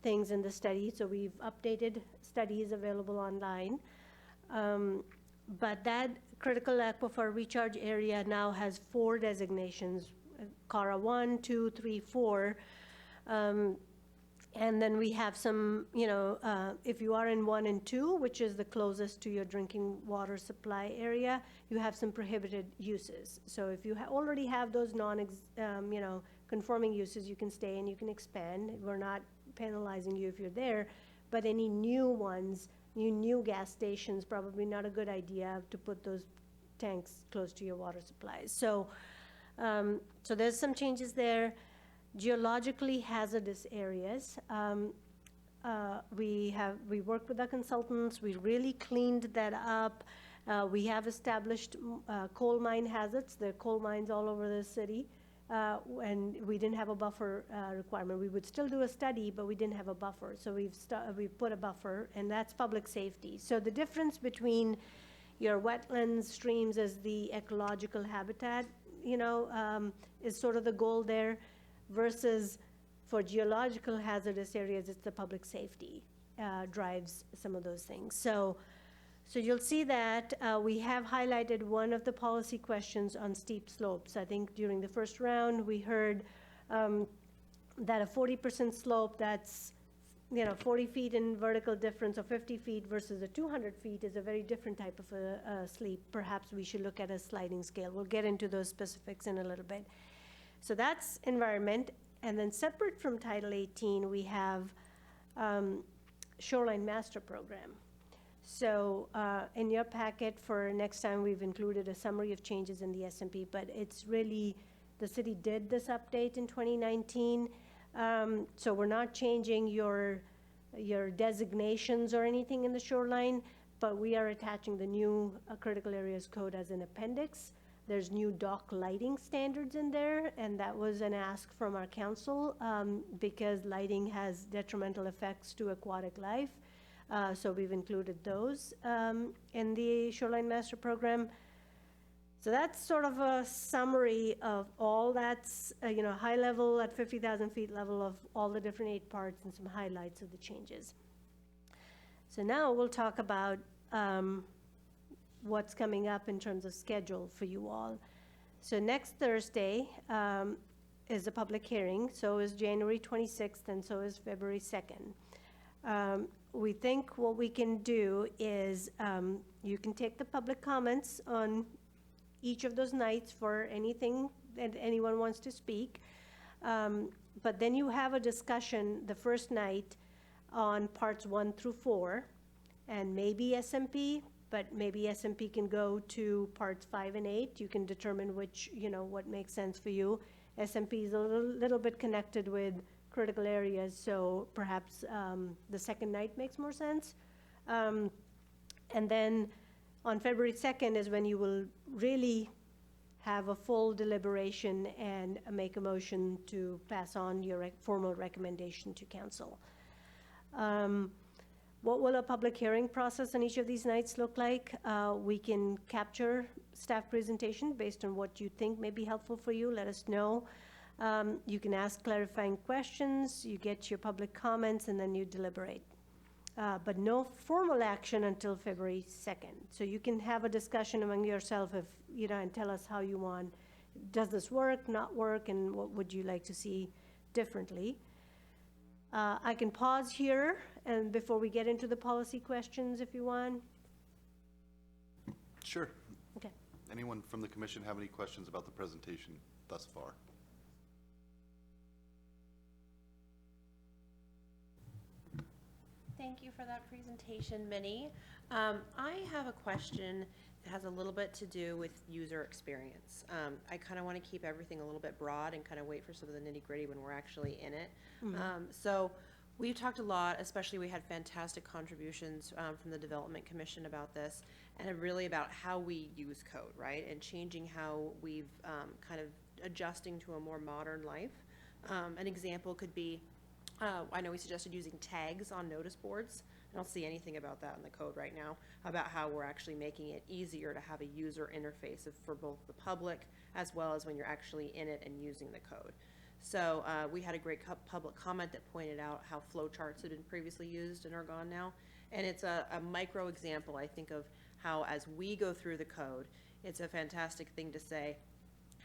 things in the study. So we've updated studies available online. But that critical aquifer recharge area now has 4 designations, CARA 1, 2, 3, 4. And then we have some, if you are in 1 and 2, which is the closest to your drinking water supply area, you have some prohibited uses. So if you already have those conforming uses, you can stay and you can expand. We're not penalizing you if you're there, but any new ones, new gas stations, probably not a good idea to put those tanks close to your water supplies. So, so there's some changes there. Geologically hazardous areas. We worked with our consultants. We really cleaned that up. We have established coal mine hazards. There are coal mines all over the city, and we didn't have a buffer requirement. We would still do a study, but we didn't have a buffer. So we've put a buffer, and that's public safety. So the difference between your wetlands, streams as the ecological habitat, is sort of the goal there, versus for geological hazardous areas, it's the public safety drives some of those things. So you'll see that we have highlighted one of the policy questions on steep slopes. I think during the first round, we heard that a 40% slope that's 40 feet in vertical difference or 50 feet versus a 200 feet is a very different type of a sleep. Perhaps we should look at a sliding scale. We'll get into those specifics in a little bit. So that's environment. And then separate from Title 18, we have Shoreline Master Program. So in your packet for next time, we've included a summary of changes in the SMP, but it's really, the city did this update in 2019. So we're not changing your designations or anything in the shoreline, but we are attaching the new critical areas code as an appendix. There's new dock lighting standards in there, and that was an ask from our council because lighting has detrimental effects to aquatic life. So we've included those in the Shoreline Master Program. So that's sort of a summary of all that's, high level at 50,000 feet level of all the different 8 parts and some highlights of the changes. So now we'll talk about what's coming up in terms of schedule for you all. So next Thursday is a public hearing, so is January 26th, and so is February 2nd. We think what we can do is you can take the public comments on each of those nights for anything that anyone wants to speak, but then you have a discussion the first night on parts 1 through 4, and maybe SMP, but maybe SMP can go to parts 5 and 8. You can determine which, what makes sense for you. SMP is a little bit connected with critical areas, so perhaps the second night makes more sense. And then on February 2nd is when you will really have a full deliberation and make a motion to pass on your formal recommendation to council. What will a public hearing process on each of these nights look like? We can capture staff presentation based on what you think may be helpful for you. Let us know. You can ask clarifying questions, you get your public comments, and then you deliberate. But no formal action until February 2nd. So you can have a discussion among yourself if, and tell us how you want. Does this work, not work, and what would you like to see differently? I can pause here and before we get into the policy questions if you want. Sure. Okay. Anyone from the commission have any questions about the presentation thus far? Thank you for that presentation, Minnie. I have a question that has a little bit to do with user experience. I kind of want to keep everything a little bit broad and kind of wait for some of the nitty-gritty when we're actually in it. So we've talked a lot, especially we had fantastic contributions from the Development Commission about this, and really about how we use code, right? And changing how we've kind of adjusting to a more modern life. An example could be, I know we suggested using tags on notice boards. I don't see anything about that in the code right now, about how we're actually making it easier to have a user interface for both the public as well as when you're actually in it and using the code. So we had a great public comment that pointed out how flowcharts had been previously used and are gone now. And it's a micro example, I think, of how as we go through the code, it's a fantastic thing to say,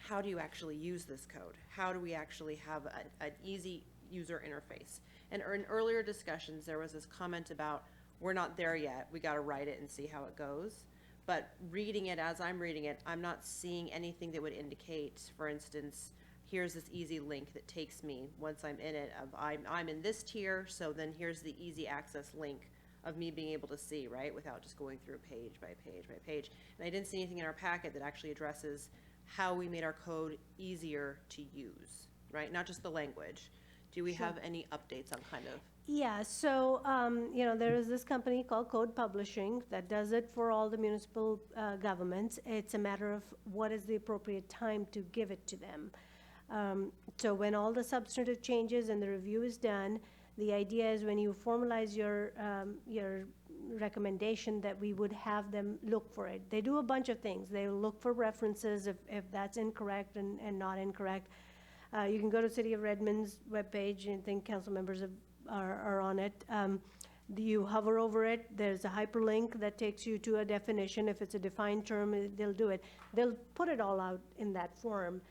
how do you actually use this code? How do we actually have an easy user interface? And in earlier discussions, there was this comment about, we're not there yet, we gotta write it and see how it goes. But reading it as I'm reading it, I'm not seeing anything that would indicate, for instance, here's this easy link that takes me, once I'm in it, of I'm in this tier, so then here's the easy access link of me being able to see, right, without just going through page by page by page. And I didn't see anything in our packet that actually addresses how we made our code easier to use, right? Not just the language. Do we have any updates on kind of? Yeah, so, you know, there is this company called Code Publishing that does it for all the municipal governments. It's a matter of what is the appropriate time to give it to them. So when all the substantive changes and the review is done, the idea is when you formalize your recommendation that we would have them look for it. They do a bunch of things. They look for references if that's incorrect and not incorrect. You can go to City of Redmond's webpage, and I think council members are on it. You hover over it, there's a hyperlink that takes you to a definition. If it's a defined term, they'll do it. They'll put it all out in that form.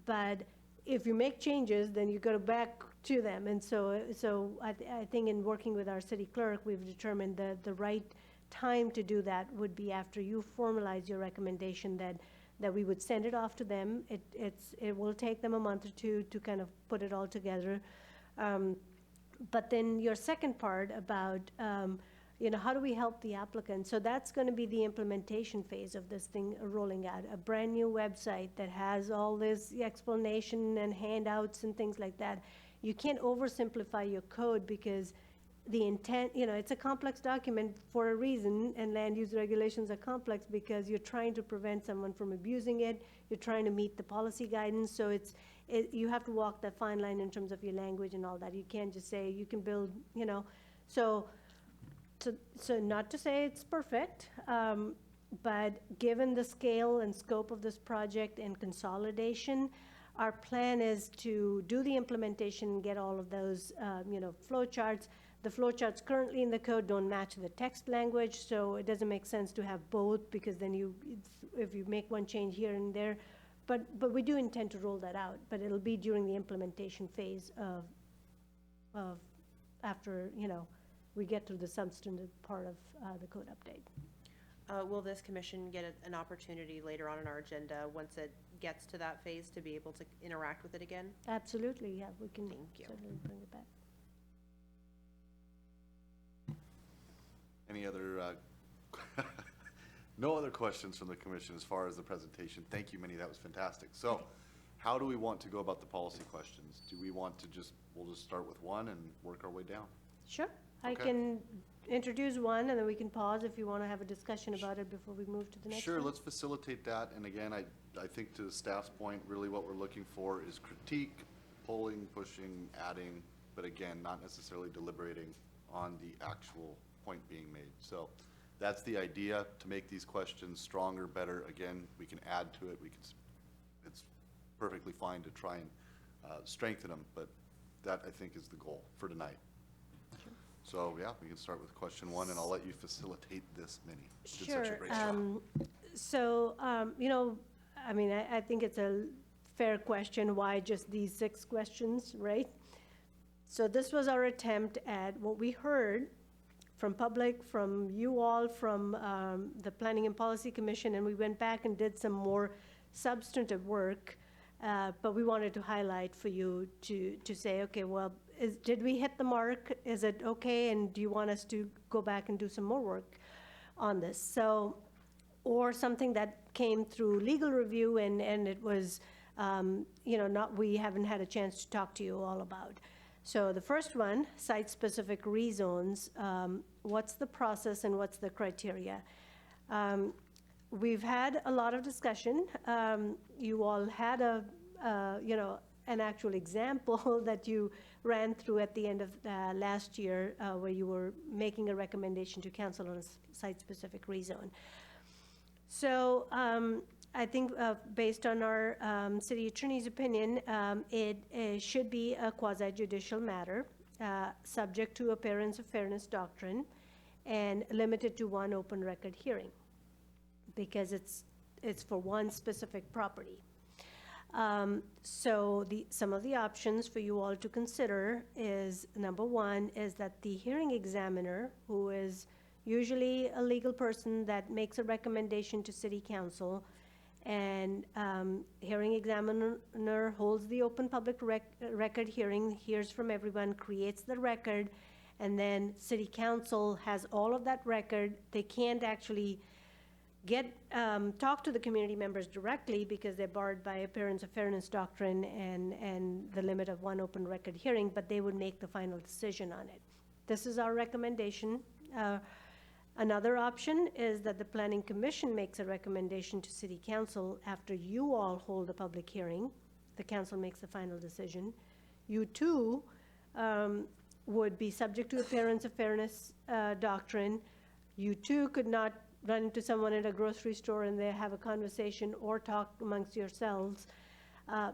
But if you make changes, then you go back to them. And so I think in working with our city clerk, we've determined that the right time to do that would be after you formalize your recommendation, that we would send it off to them. It will take them a month or two to kind of put it all together. But then your second part about, you know, how do we help the applicant? So that's going to be the implementation phase of this thing rolling out, a brand new website that has all this explanation and handouts and things like that. You can't oversimplify your code because the intent, you know, it's a complex document for a reason, and land use regulations are complex because you're trying to prevent someone from abusing it, you're trying to meet the policy guidance, so you have to walk that fine line in terms of your language and all that. You can't just say you can build, you know, so not to say it's perfect, but given the scale and scope of this project and consolidation, our plan is to do the implementation and get all of those, you know, flow charts. The flow charts currently in the code don't match the text language, so it doesn't make sense to have both, because then if you make one change here and there, but we do intend to roll that out, but it'll be during the implementation phase of after, you know, we get to the substantive part of the code update. Will this commission get an opportunity later on in our agenda, once it gets to that phase, to be able to interact with it again? Absolutely, yeah, we can Thank you. certainly bring it back. Any other, no other questions from the commission as far as the presentation? Thank you, Minnie, that was fantastic. So, how do we want to go about the policy questions? Do we want to we'll just start with one and work our way down? Sure, I Okay. can introduce one, and then we can pause if you want to have a discussion about it before we move to the next one. Sure, let's facilitate that, and again, I think to the staff's point, really what we're looking for is critique, pulling, pushing, adding, but again, not necessarily deliberating on the actual point being made. So that's the idea, to make these questions stronger, better. Again, we can add to it, it's perfectly fine to try and strengthen them, but that, I think, is the goal for tonight. So, yeah, we can start with question one, and I'll let you facilitate this, Minnie. You did such a great job. So, you know, I mean, I think it's a fair question, why just these 6 questions, right? So this was our attempt at what we heard from public, from you all, from the Planning and Policy Commission, and we went back and did some more substantive work, but we wanted to highlight for you to say, okay, well, did we hit the mark? Is it okay? And do you want us to go back and do some more work on this? So, or something that came through legal review and it was, you know, we haven't had a chance to talk to you all about. So the first one, site-specific rezones, what's the process and what's the criteria? We've had a lot of discussion. You all had you know, an actual example that you ran through at the end of last year, where you were making a recommendation to council on a site-specific rezone. So I think based on our city attorney's opinion, it should be a quasi-judicial matter, subject to appearance of fairness doctrine, and limit it to one open record hearing, because it's for one specific property. So some of the options for you all to consider is, number one, is that the hearing examiner, who is usually a legal person that makes a recommendation to city council, and hearing examiner holds the open public record hearing, hears from everyone, creates the record, and then city council has all of that record. They can't actually talk to the community members directly because they're barred by appearance of fairness doctrine and the limit of one open record hearing, but they would make the final decision on it. This is our recommendation. Another option is that the planning commission makes a recommendation to city council after you all hold a public hearing. The council makes the final decision. You too would be subject to appearance of fairness doctrine. You too could not run into someone at a grocery store and they have a conversation or talk amongst yourselves.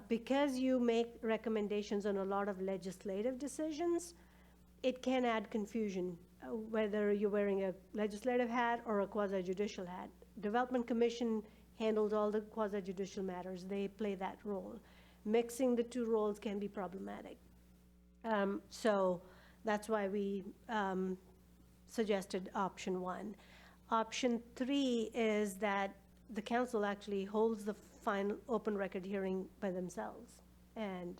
Because you make recommendations on a lot of legislative decisions, it can add confusion, whether you're wearing a legislative hat or a quasi-judicial hat. Development Commission handles all the quasi-judicial matters. They play that role. Mixing the two roles can be problematic. So that's why we suggested option one. Option three is that the council actually holds the final open record hearing by themselves and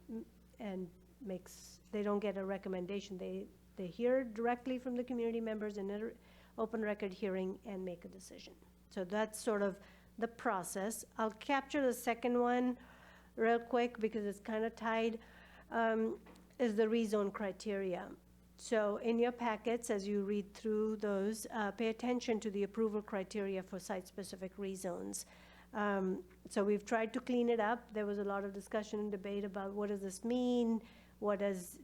they don't get a recommendation. They hear directly from the community members in an open record hearing and make a decision. So that's sort of the process. I'll capture the second one real quick because it's kind of tied, is the rezone criteria. So in your packets, as you read through those, pay attention to the approval criteria for site-specific rezones. So we've tried to clean it up. There was a lot of discussion and debate about what does this mean? What does,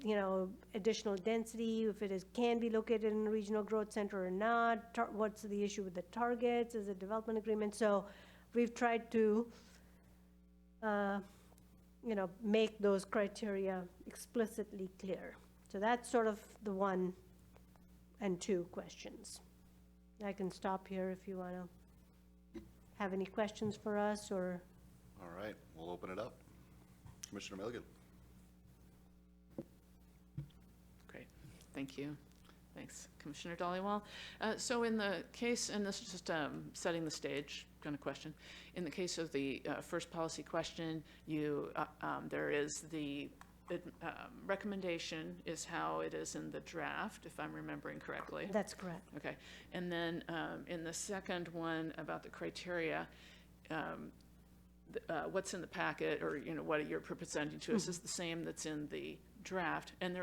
additional density, if it can be located in a regional growth center or not? What's the issue with the targets? Is it development agreement? So we've tried to, make those criteria explicitly clear. So that's sort of the 1 and 2 questions. I can stop here if you want to have any questions for us or. All right, we'll open it up. Commissioner Milligan. Great, thank you. Thanks, Commissioner Dollywall. So in the case, and this is just setting the stage kind of question, in the case of the first policy question, there is the recommendation is how it is in the draft, if I'm remembering correctly. That's correct. Okay, and then in the second one about the criteria, what's in the packet, or what you're presenting to us is the same that's in the draft, and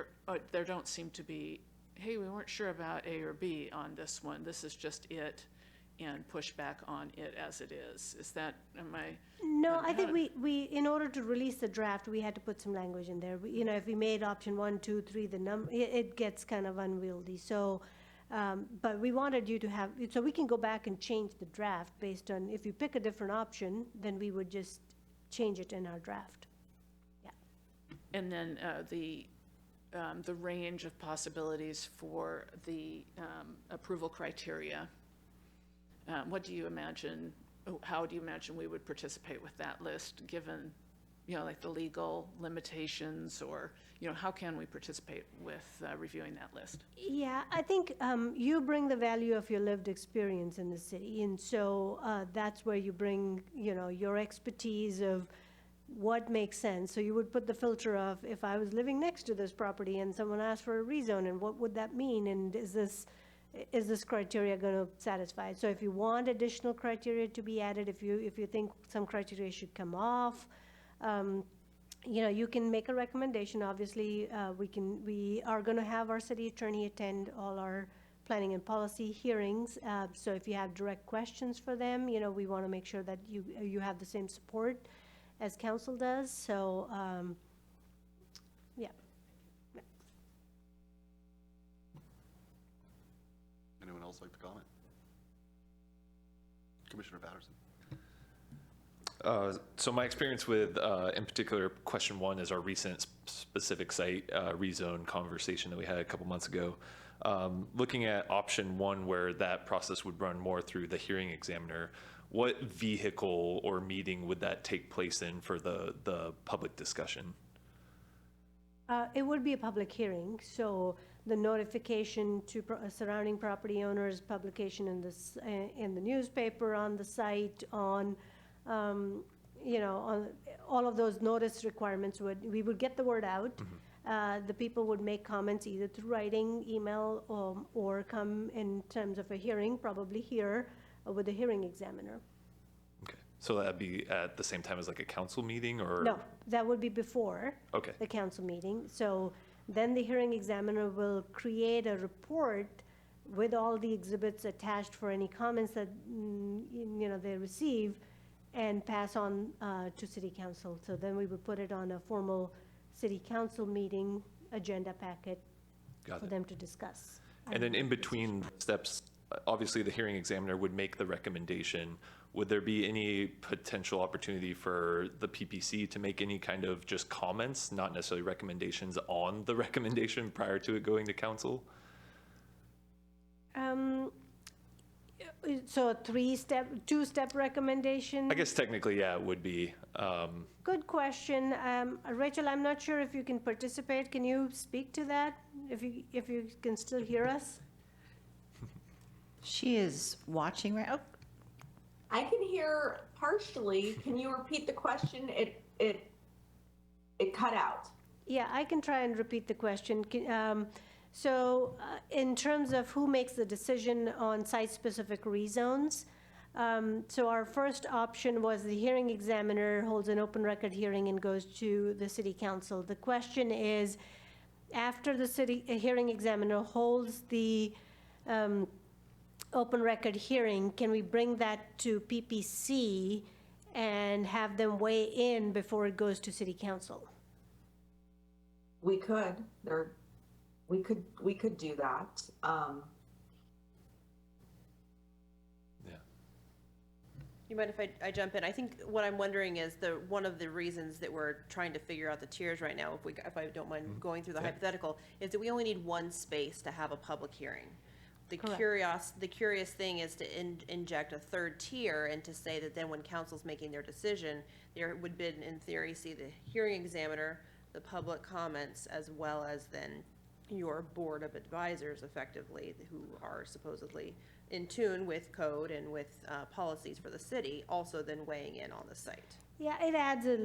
there don't seem to be, hey, we weren't sure about A or B on this one. This is just it, and push back on it as it is. Is that, am I? No, I think we in order to release the draft, we had to put some language in there. If we made option 1, 2, 3, it gets kind of unwieldy. So, but we wanted you to have, so we can go back and change the draft based on, if you pick a different option, then we would just change it in our draft. Yeah. And then the range of possibilities for the approval criteria. What do you imagine, how do you imagine we would participate with that list, given, like the legal limitations, or, how can we participate with reviewing that list? Yeah, I think you bring the value of your lived experience in the city, and so that's where you bring, your expertise of what makes sense. So you would put the filter of, if I was living next to this property and someone asked for a rezone, and what would that mean, and is this criteria going to satisfy? So if you want additional criteria to be added, if you think some criteria should come off, you can make a recommendation. Obviously, we are going to have our city attorney attend all our planning and policy hearings. So if you have direct questions for them, we want to make sure that you have the same support as council does. So, yeah. Anyone else like to comment? Commissioner Patterson. So my experience with, in particular, question 1 is our recent specific site rezone conversation that we had a couple months ago. Looking at option one, where that process would run more through the hearing examiner, what vehicle or meeting would that take place in for the public discussion? It would be a public hearing, so the notification to surrounding property owners, publication in the newspaper, on the site, on, on all of those notice requirements we would get the word out. The people would make comments either through writing, email, or come in terms of a hearing, probably here with the hearing examiner. Okay, so that'd be at the same time as like a council meeting, or? No, that would be before Okay. the council meeting. So then the hearing examiner will create a report with all the exhibits attached for any comments that, they receive, and pass on to city council. So then we would put it on a formal city council meeting agenda packet Got for it. them to discuss. And then in between steps, obviously the hearing examiner would make the recommendation. Would there be any potential opportunity for the PPC to make any kind of just comments, not necessarily recommendations on the recommendation prior to it going to council? So a two-step recommendation? I guess technically, yeah, it would be. Good question. Rachel, I'm not sure if you can participate. Can you speak to that? If you can still hear us? She is watching right. Oh, I can hear partially. Can you repeat the question? It cut out. Yeah, I can try and repeat the question. So in terms of who makes the decision on site-specific rezones, so our first option was the hearing examiner holds an open record hearing and goes to the city council. The question is, after the hearing examiner holds the open record hearing, can we bring that to PPC and have them weigh in before it goes to city council? We could. We could do that. Yeah. You mind if I jump in? I think what I'm wondering is one of the reasons that we're trying to figure out the tiers right now, if I don't mind going through the hypothetical, is that we only need one space to have a public hearing. The curious thing is to inject a third tier and to say that then when council's making their decision, there would be, in theory, see the hearing examiner, the public comments, as well as then your board of advisors, effectively, who are supposedly in tune with code and with policies for the city, also then weighing in on the site. Yeah, it adds a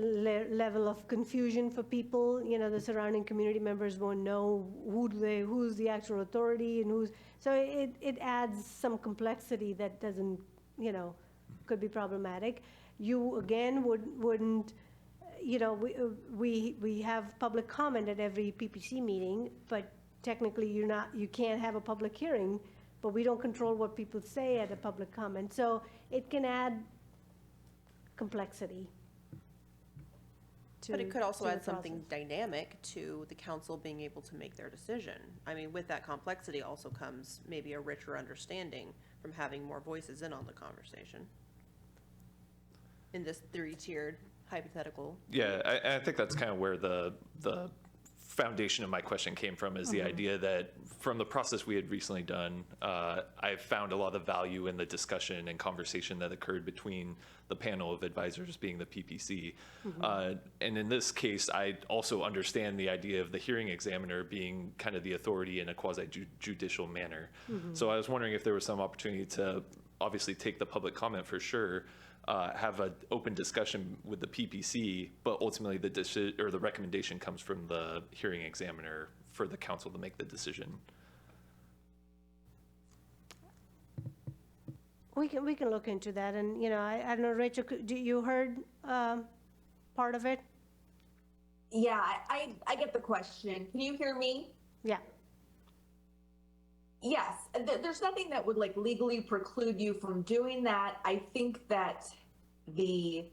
level of confusion for people. The surrounding community members won't know who's the actual authority and so it adds some complexity that doesn't, could be problematic. You, again, wouldn't, we have public comment at every PPC meeting, but technically you can't have a public hearing, but we don't control what people say at a public comment. So it can add complexity. But it could also to the add something process. dynamic to the council being able to make their decision. I mean, with that complexity also comes maybe a richer understanding from having more voices in on the conversation. In this three-tiered hypothetical. Yeah, I think that's kind of where the foundation of my question came from, is the idea that from the process we had recently done, I found a lot of value in the discussion and conversation that occurred between the panel of advisors, being the PPC. And in this case, I also understand the idea of the hearing examiner being kind of the authority in a quasi-judicial manner. So I was wondering if there was some opportunity to obviously take the public comment for sure, have an open discussion with the PPC, but ultimately the recommendation comes from the hearing examiner for the council to make the decision. We can look into that, and I don't know, Rachel, you heard part of it? Yeah, I get the question. Can you hear me? Yeah. Yes, there's nothing that would legally preclude you from doing that. I think that the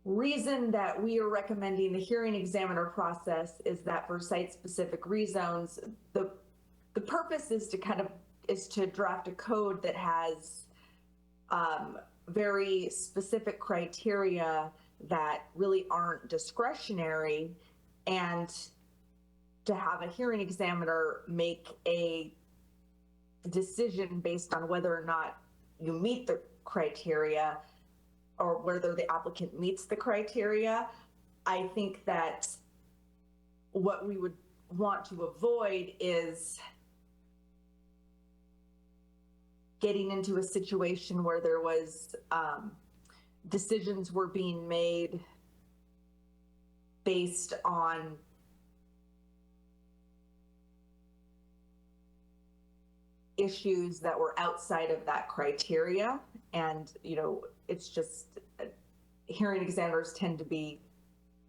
reason that we are recommending the hearing examiner process is that for site-specific rezones, the purpose is to draft a code that has very specific criteria that really aren't discretionary, and to have a hearing examiner make a decision based on whether or not you meet the criteria or whether the applicant meets the criteria. I think that what we would want to avoid is getting into a situation where there was decisions were being made based on issues that were outside of that criteria. And, you know, it's just, hearing examiners tend to be,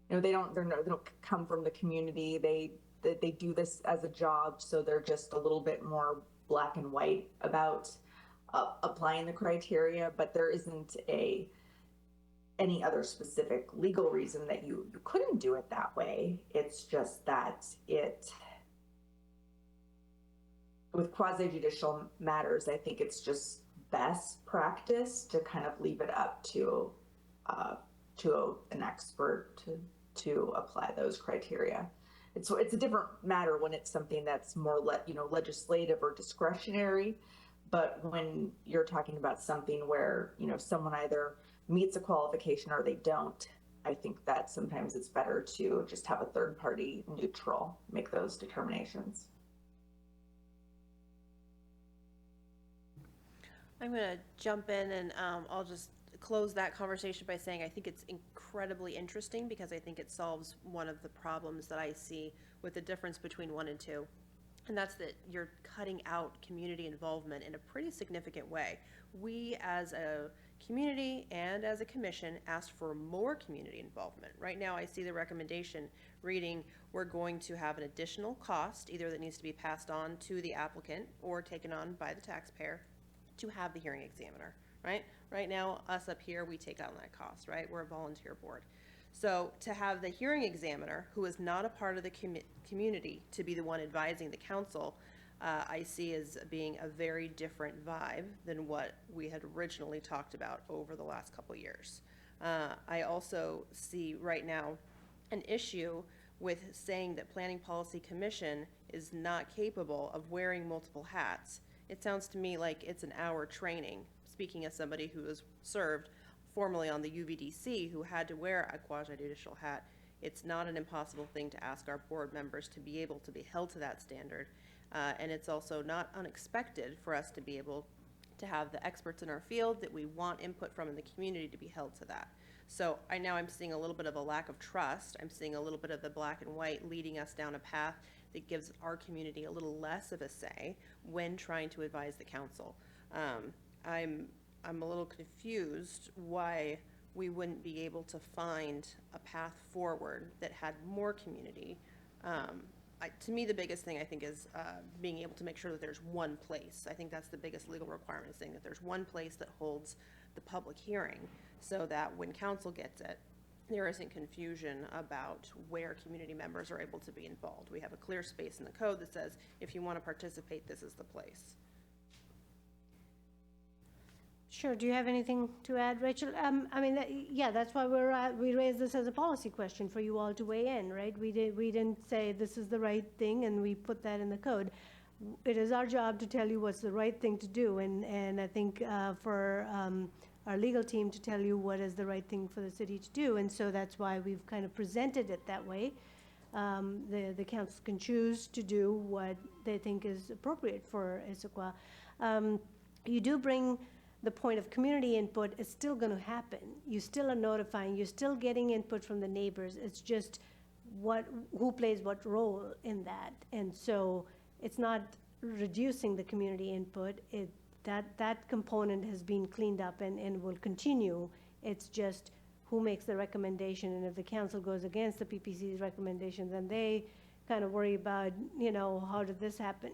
you know, they don't come from the community. They do this as a job, so they're just a little bit more black and white about applying the criteria, but there isn't any other specific legal reason that you couldn't do it that way. It's just that with quasi-judicial matters, I think it's just best practice to kind of leave it up to an expert to apply those criteria. It's a different matter when it's something that's more legislative or discretionary, but when you're talking about something where, you know, someone either meets a qualification or they don't, I think that sometimes it's better to just have a third party neutral make those determinations. I'm going to jump in and I'll just close that conversation by saying I think it's incredibly interesting because I think it solves one of the problems that I see with the difference between 1 and 2. And that's that you're cutting out community involvement in a pretty significant way. We as a community and as a commission asked for more community involvement. Right now I see the recommendation reading, we're going to have an additional cost, either that needs to be passed on to the applicant or taken on by the taxpayer to have the hearing examiner, right? Right now, us up here, we take on that cost, right? We're a volunteer board. So to have the hearing examiner, who is not a part of the community, to be the one advising the council, I see as being a very different vibe than what we had originally talked about over the last couple years. I also see right now an issue with saying that Planning Policy Commission is not capable of wearing multiple hats. It sounds to me like it's an hour training, speaking as somebody who has served formerly on the UVDC, who had to wear a quasi-judicial hat. It's not an impossible thing to ask our board members to be able to be held to that standard. And it's also not unexpected for us to be able to have the experts in our field that we want input from in the community to be held to that. So I'm seeing a little bit of a lack of trust. I'm seeing a little bit of the black and white leading us down a path that gives our community a little less of a say when trying to advise the council. I'm a little confused why we wouldn't be able to find a path forward that had more community. To me, the biggest thing I think is being able to make sure that there's one place. I think that's the biggest legal requirement, is saying that there's one place that holds the public hearing, so that when council gets it, there isn't confusion about where community members are able to be involved. We have a clear space in the code that says, if you want to participate, this is the place. Sure. Do you have anything to add, Rachel? Yeah, that's why we raised this as a policy question for you all to weigh in, right? We didn't say this is the right thing and we put that in the code. It is our job to tell you what's the right thing to do, and I think for our legal team to tell you what is the right thing for the city to do, and so that's why we've kind of presented it that way. The council can choose to do what they think is appropriate for Issaquah. You do bring the point of community input. Is still going to happen. You still are notifying, you're still getting input from the neighbors. It's just who plays what role in that. And so it's not reducing the community input. That component has been cleaned up and will continue. It's just who makes the recommendation, and if the council goes against the PPC's recommendation, then they kind of worry about, how did this happen?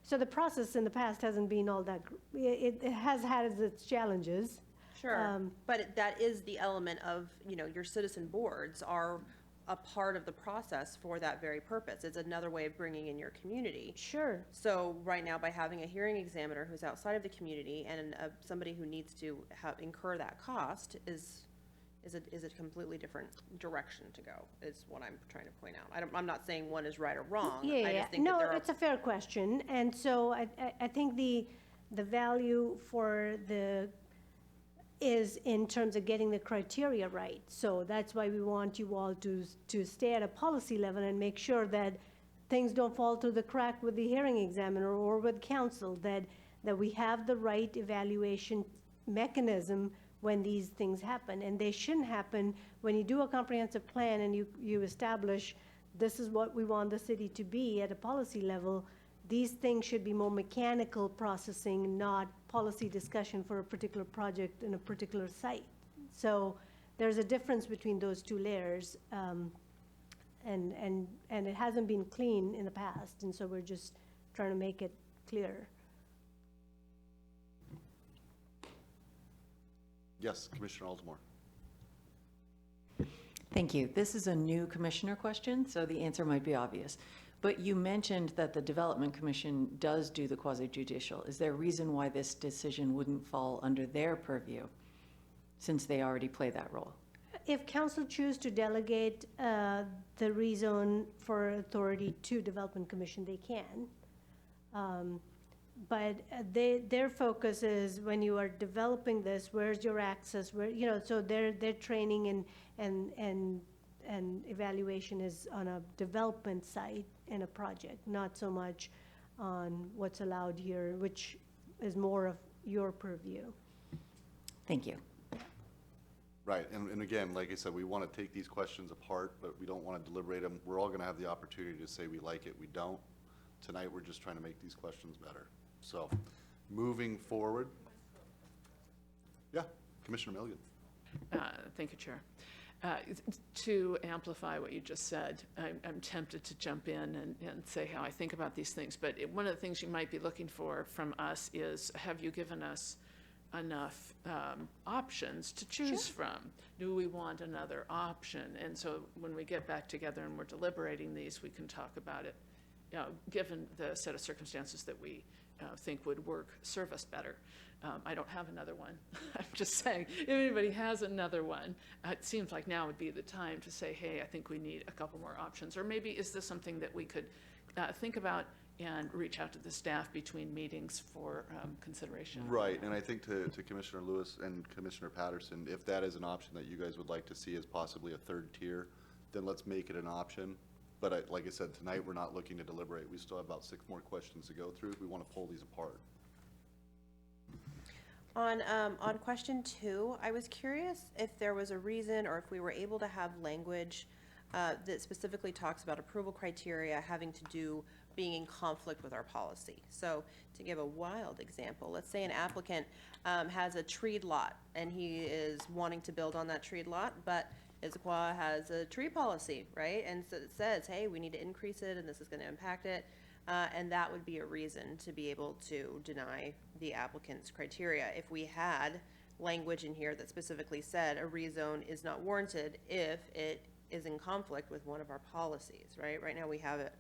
So the process in the past hasn't been all that, it has had its challenges. Sure, but that is the element of, your citizen boards are a part of the process for that very purpose. It's another way of bringing in your community. Sure. So right now, by having a hearing examiner who's outside of the community and somebody who needs to incur that cost is Is it a completely different direction to go, is what I'm trying to point out. I'm not saying one is right or wrong. I Yeah, just think that no, there are. it's a fair question, and so I think the value for is in terms of getting the criteria right. So that's why we want you all to stay at a policy level and make sure that things don't fall through the crack with the hearing examiner or with counsel, that we have the right evaluation mechanism when these things happen. And they shouldn't happen when you do a comprehensive plan and you establish this is what we want the city to be at a policy level. These things should be more mechanical processing, not policy discussion for a particular project in a particular site. So there's a difference between those two layers, and it hasn't been clean in the past, and so we're just trying to make it clear. Yes, Commissioner Altamore. Thank you. This is a new commissioner question, so the answer might be obvious. But you mentioned that the Development Commission does do the quasi-judicial. Is there a reason why this decision wouldn't fall under their purview, since they already play that role? If council choose to delegate the rezone for authority to Development Commission, they can. But their focus is when you are developing this, where's your access, where, so their training and evaluation is on a development site in a project, not so much on what's allowed here, which is more of your purview. Thank you. Right, and again, like I said, we want to take these questions apart, but we don't want to deliberate them. We're all going to have the opportunity to say we like it, we don't. Tonight, we're just trying to make these questions better. So, moving forward. Yeah, Commissioner Milligan. Thank you, Chair. To amplify what you just said, I'm tempted to jump in and say how I think about these things, but one of the things you might be looking for from us is, have you given us enough options to choose from? Do we want another option? And so when we get back together and we're deliberating these, we can talk about it, given the set of circumstances that we think would serve us better. I don't have another one. I'm just saying, if anybody has another one, it seems like now would be the time to say, hey, I think we need a couple more options. Or maybe is this something that we could think about and reach out to the staff between meetings for consideration? Right, and I think to Commissioner Lewis and Commissioner Patterson, if that is an option that you guys would like to see as possibly a third tier, then let's make it an option. But like I said, tonight we're not looking to deliberate. We still have about 6 more questions to go through. We want to pull these apart. On question 2, I was curious if there was a reason or if we were able to have language that specifically talks about approval criteria having to do being in conflict with our policy. So to give a wild example, let's say an applicant has a treed lot and he is wanting to build on that treed lot, but Issaquah has a tree policy, right? And so it says, hey, we need to increase it and this is going to impact it. And that would be a reason to be able to deny the applicant's criteria. If we had language in here that specifically said a rezone is not warranted if it is in conflict with one of our policies, right? Right now we have it,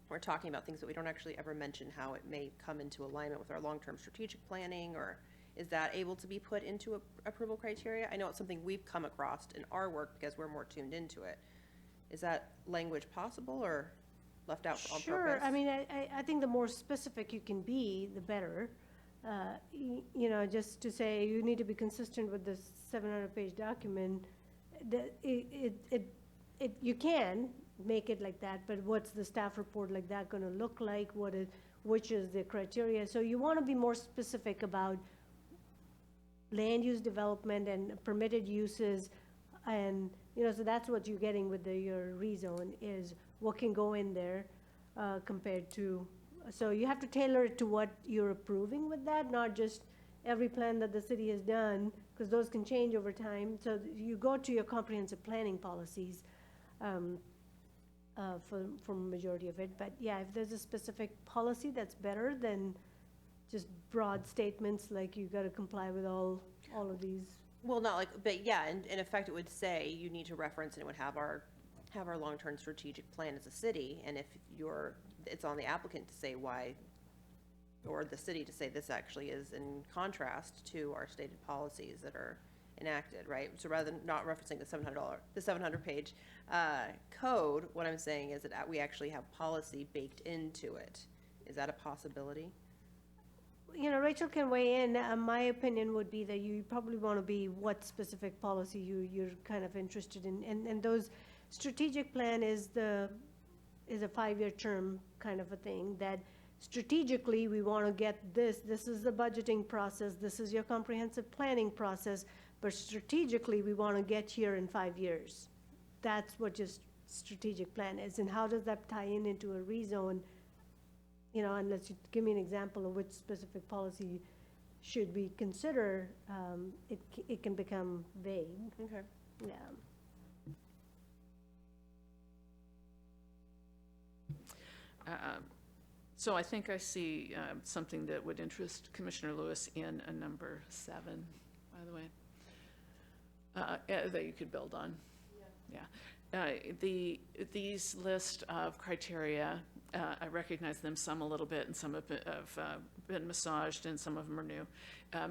we're talking about things that we don't actually ever mention how it may come into alignment with our long-term strategic planning, or is that able to be put into approval criteria? I know it's something we've come across in our work because we're more tuned into it. Is that language possible or left out on purpose? Sure, I mean, I think the more specific you can be, the better. Just to say you need to be consistent with this 700-page document, you can make it like that, but what's the staff report like that going to look like? Which is the criteria? So you want to be more specific about land use development and permitted uses, and so that's what you're getting with your rezone is what can go in there compared to. So you have to tailor it to what you're approving with that, not just every plan that the city has done, because those can change over time. So you go to your comprehensive planning policies for majority of it. But yeah, if there's a specific policy that's better than just broad statements like you got to comply with all of these. Well, not like, but yeah, in effect, it would say you need to reference, and it would have our long-term strategic plan as a city, and if it's on the applicant to say why, or the city to say this actually is in contrast to our stated policies that are enacted, right? So rather than not referencing the the 700-page code, what I'm saying is that we actually have policy baked into it. Is that a possibility? You know, Rachel can weigh in. My opinion would be that you probably want to be what specific policy you're kind of interested in. And those strategic plan is a 5-year term kind of a thing, that strategically we want to get this is the budgeting process, this is your comprehensive planning process, but strategically we want to get here in 5 years. That's what your strategic plan is. And how does that tie in into a rezone? You know, unless you give me an example of which specific policy should we consider, it can become vague. Okay. Yeah. So I think I see something that would interest Commissioner Lewis in a number 7, by the way, that you could build on. Yeah. These list of criteria, I recognize them some a little bit, and some have been massaged, and some of them are new.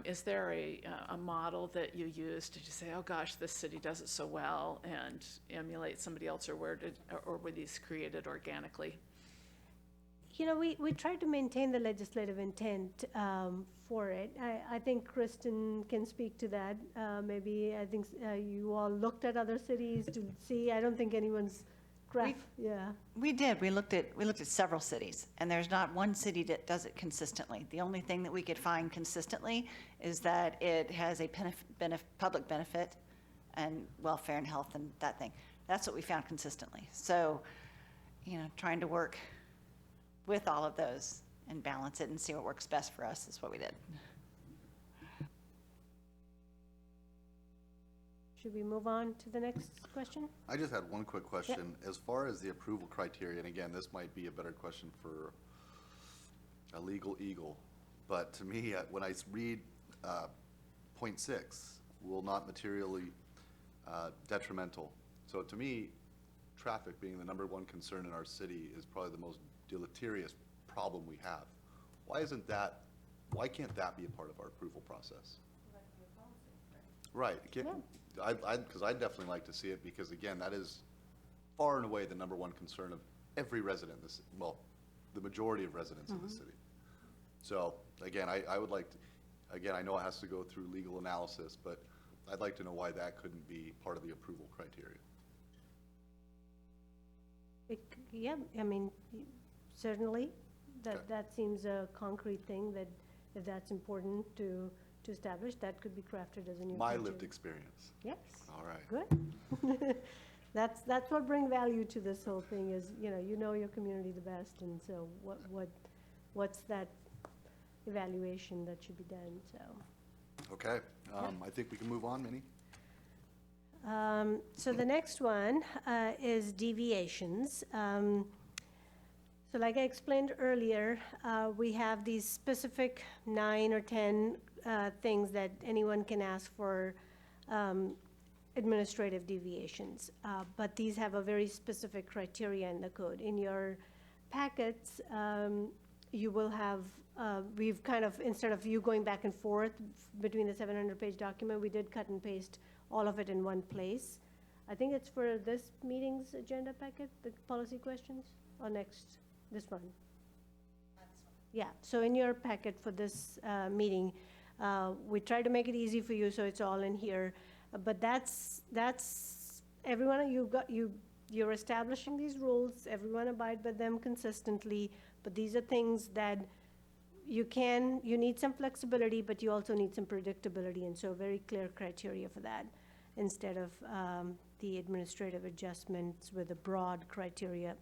Is there a model that you use? Did you say, oh gosh, this city does it so well, and emulate somebody else, or were these created organically? You know, we tried to maintain the legislative intent for it. I think Kristen can speak to that. Maybe I think you all looked at other cities to see. I don't think anyone's yeah. We did. We looked at several cities, and there's not one city that does it consistently. The only thing that we could find consistently is that it has a public benefit and welfare and health and that thing. That's what we found consistently. So, you know, trying to work with all of those and balance it and see what works best for us is what we did. Should we move on to the next question? I just had one quick question. As far as the approval criteria, and again, this might be a better question for a legal eagle, but to me, when I read point 6, will not materially detrimental. So to me, traffic being the #1 concern in our city is probably the most deleterious problem we have. Why can't that be a part of our approval process? Right, because I'd definitely like to see it, because again, that is far and away the #1 concern of every resident, the majority of residents in the city. So again, I would like to, again, I know it has to go through legal analysis, but I'd like to know why that couldn't be part of the approval criteria. Yeah, I mean, certainly, that seems a concrete thing, that if that's important to establish, that could be crafted as a new My feature. lived experience. Yes. All right. Good. That's what brings value to this whole thing is, you know your community the best, and so what's that evaluation that should be done, so. Okay, I think we can move on, Minnie. So the next one is deviations. So like I explained earlier, we have these specific 9 or 10 things that anyone can ask for administrative deviations. But these have a very specific criteria in the code. In your packets, you will have, we've kind of, instead of you going back and forth between the 700-page document, we did cut and paste all of it in one place. I think it's for this meeting's agenda packet, the policy questions, or this one? Yeah, so in your packet for this meeting, we try to make it easy for you, so it's all in here. But that's everyone, you're establishing these rules, everyone abide by them consistently, but these are things that you need some flexibility, but you also need some predictability, and so very clear criteria for that, instead of the administrative adjustments with a broad criteria.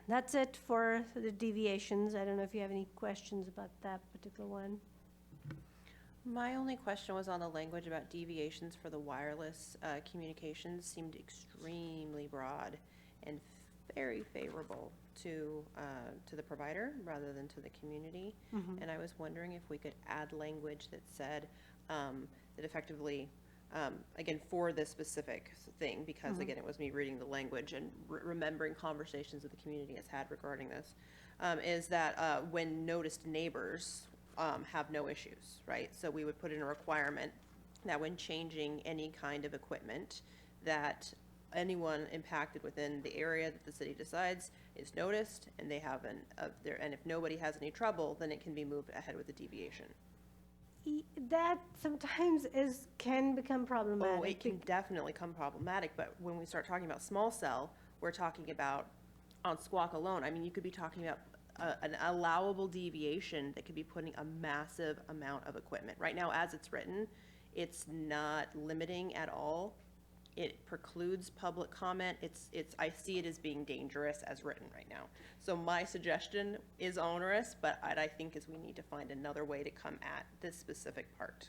That's it for the deviations. I don't know if you have any questions about that particular one. My only question was on the language about deviations for the wireless communications. Seemed extremely broad and very favorable to the provider rather than to the community. And I was wondering if we could add language that said that effectively, again, for this specific thing, because again, it was me reading the language and remembering conversations that the community has had regarding this, is that when noticed neighbors have no issues, right? So we would put in a requirement that when changing any kind of equipment, that anyone impacted within the area that the city decides is noticed, and they have and if nobody has any trouble, then it can be moved ahead with the deviation. That sometimes can become problematic. Oh, it can definitely come problematic, but when we start talking about small cell, we're talking about on Squawk alone. I mean, you could be talking about an allowable deviation that could be putting a massive amount of equipment. Right now, as it's written, it's not limiting at all. It precludes public comment. I see it as being dangerous as written right now. So my suggestion is onerous, but I think is we need to find another way to come at this specific part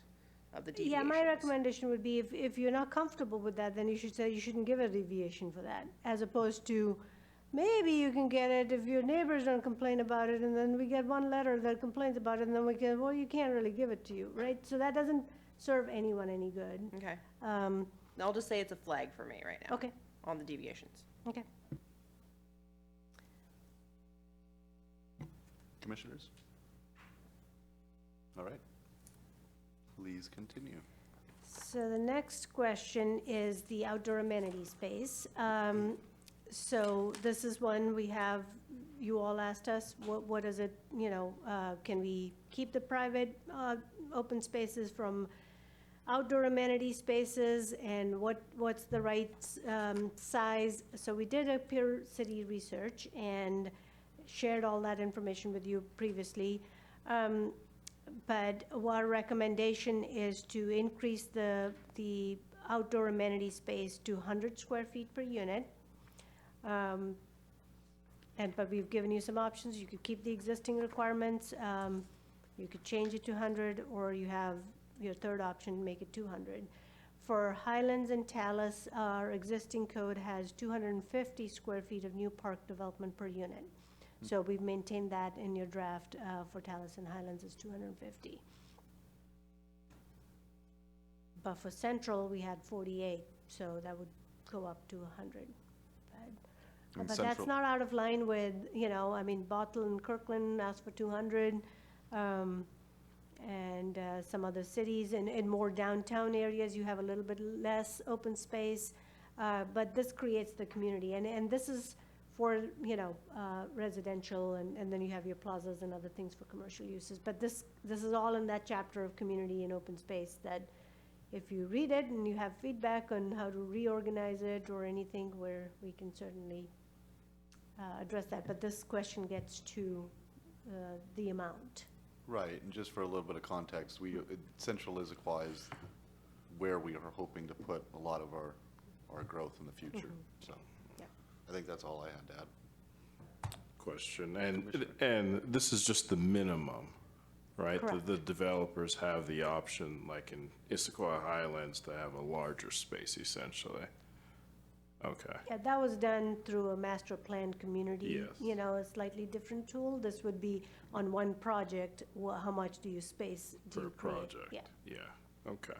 of the deviations. Yeah, my recommendation would be if you're not comfortable with that, then you should say you shouldn't give a deviation for that, as opposed to maybe you can get it if your neighbors don't complain about it, and then we get one letter that complains about it, and then we can, well, you can't really give it to you, right? So that doesn't serve anyone any good. Okay. I'll just say it's a flag for me right now. Okay. On the deviations. Okay. Commissioners? All right. Please continue. So the next question is the outdoor amenity space. So this is one we have, you all asked us, what is it, can we keep the private open spaces from outdoor amenity spaces, and what's the right size? So we did a peer city research and shared all that information with you previously. But our recommendation is to increase the outdoor amenity space to 100 square feet per unit. But we've given you some options. You could keep the existing requirements. You could change it to 100, or you have your third option, make it 200. For Highlands and Talus, our existing code has 250 square feet of new park development per unit. So we've maintained that in your draft for Talus and Highlands is 250. But for Central, we had 48, so that would go up to 100. But that's Central- not out of line with, Bottle and Kirkland asked for 200, and some other cities. In more downtown areas, you have a little bit less open space, but this creates the community. And this is for, residential, and then you have your plazas and other things for commercial uses. But this is all in that chapter of community and open space that if you read it and you have feedback on how to reorganize it or anything, where we can certainly address that. But this question gets to the amount. Right, and just for a little bit of context, Central Issaquah is where we are hoping to put a lot of our growth in the future. So Yeah. I think that's all I had to add. Question, and this is just the minimum, right? Correct. The developers have the option, like in Issaquah Highlands, to have a larger space essentially. Okay. Yeah, that was done through a master planned community. Yes. A slightly different tool. This would be on one project, how much do you space do Per you create? project. Yeah. Yeah, okay.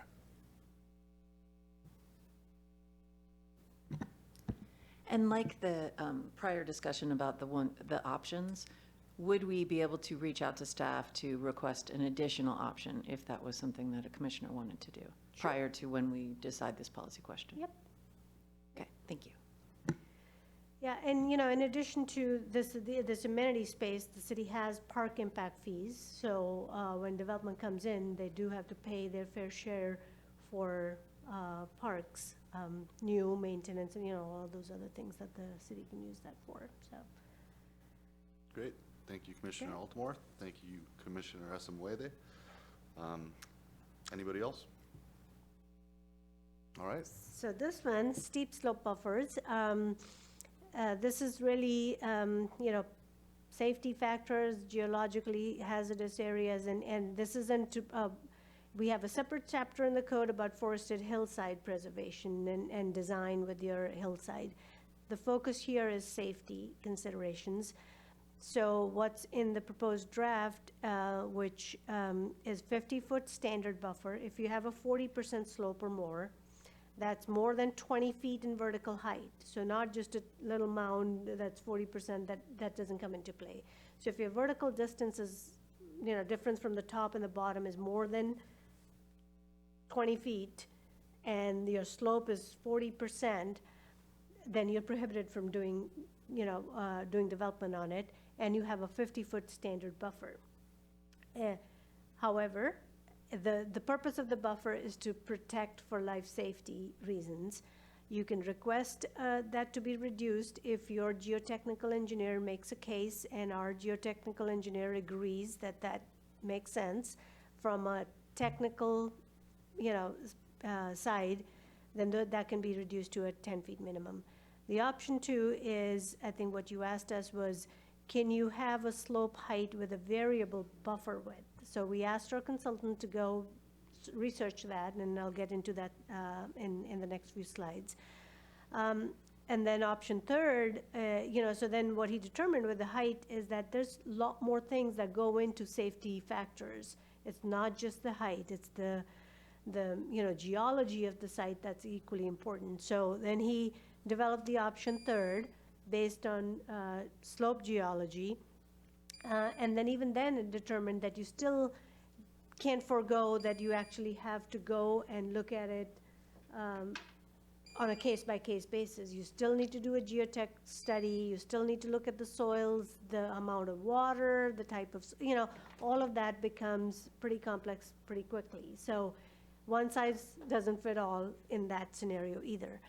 And like the prior discussion about the options, would we be able to reach out to staff to request an additional option if that was something that a commissioner wanted to do prior to when we decide this policy question? Yep. Okay, thank you. Yeah, and in addition to this amenity space, the city has park impact fees. So when development comes in, they do have to pay their fair share for parks, new maintenance, and all those other things that the city can use that for. So Great. Thank you, Commissioner Altamore. Thank you, Commissioner Esamuede. Anybody else? All right. So this one, steep slope buffers. This is really, safety factors, geologically hazardous areas, and this isn't, we have a separate chapter in the code about forested hillside preservation and design with your hillside. The focus here is safety considerations. So what's in the proposed draft, which is 50-foot standard buffer, if you have a 40% slope or more, that's more than 20 feet in vertical height. So not just a little mound that's 40%, that doesn't come into play. So if your vertical distance is, difference from the top and the bottom is more than 20 feet, and your slope is 40%, then you're prohibited from doing development on it, and you have a 50-foot standard buffer. However, the purpose of the buffer is to protect for life safety reasons. You can request that to be reduced if your geotechnical engineer makes a case and our geotechnical engineer agrees that that makes sense from a technical, side, then that can be reduced to a 10 feet minimum. The option 2 is, I think what you asked us was, can you have a slope height with a variable buffer width? So we asked our consultant to go research that, and I'll get into that in the next few slides. And then option 3, so then what he determined with the height is that there's a lot more things that go into safety factors. It's not just the height, it's the geology of the site that's equally important. So then he developed the option 3 based on slope geology. And then even then it determined that you still can't forego that you actually have to go and look at it on a case-by-case basis. You still need to do a geotech study, you still need to look at the soils, the amount of water, the type of, all of that becomes pretty complex pretty quickly. So one size doesn't fit all in that scenario either.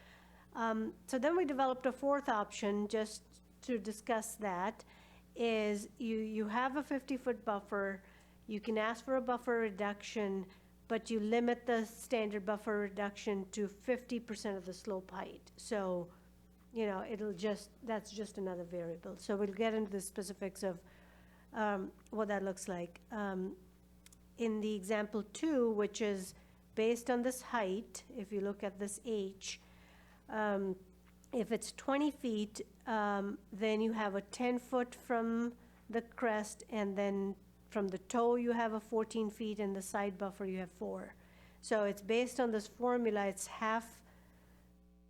So then we developed a 4th option just to discuss that, is you have a 50-foot buffer, you can ask for a buffer reduction, but you limit the standard buffer reduction to 50% of the slope height. So, that's just another variable. So we'll get into the specifics of what that looks like. In the example 2, which is based on this height, if you look at this H, if it's 20 feet, then you have a 10-foot from the crest, and then from the toe you have a 14 feet, and the side buffer you have 4. So it's based on this formula. It's half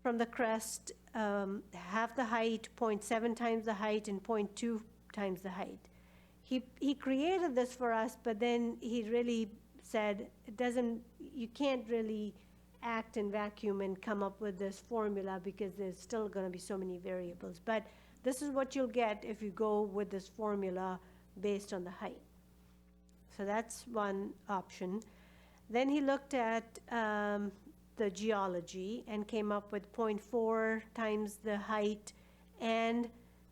from the crest, half the height, 0.7 times the height, and 0.2 times the height. He created this for us, but then he really said you can't really act in vacuum and come up with this formula because there's still going to be so many variables. But this is what you'll get if you go with this formula based on the height. So that's one option. Then he looked at the geology and came up with 0.4 times the height. And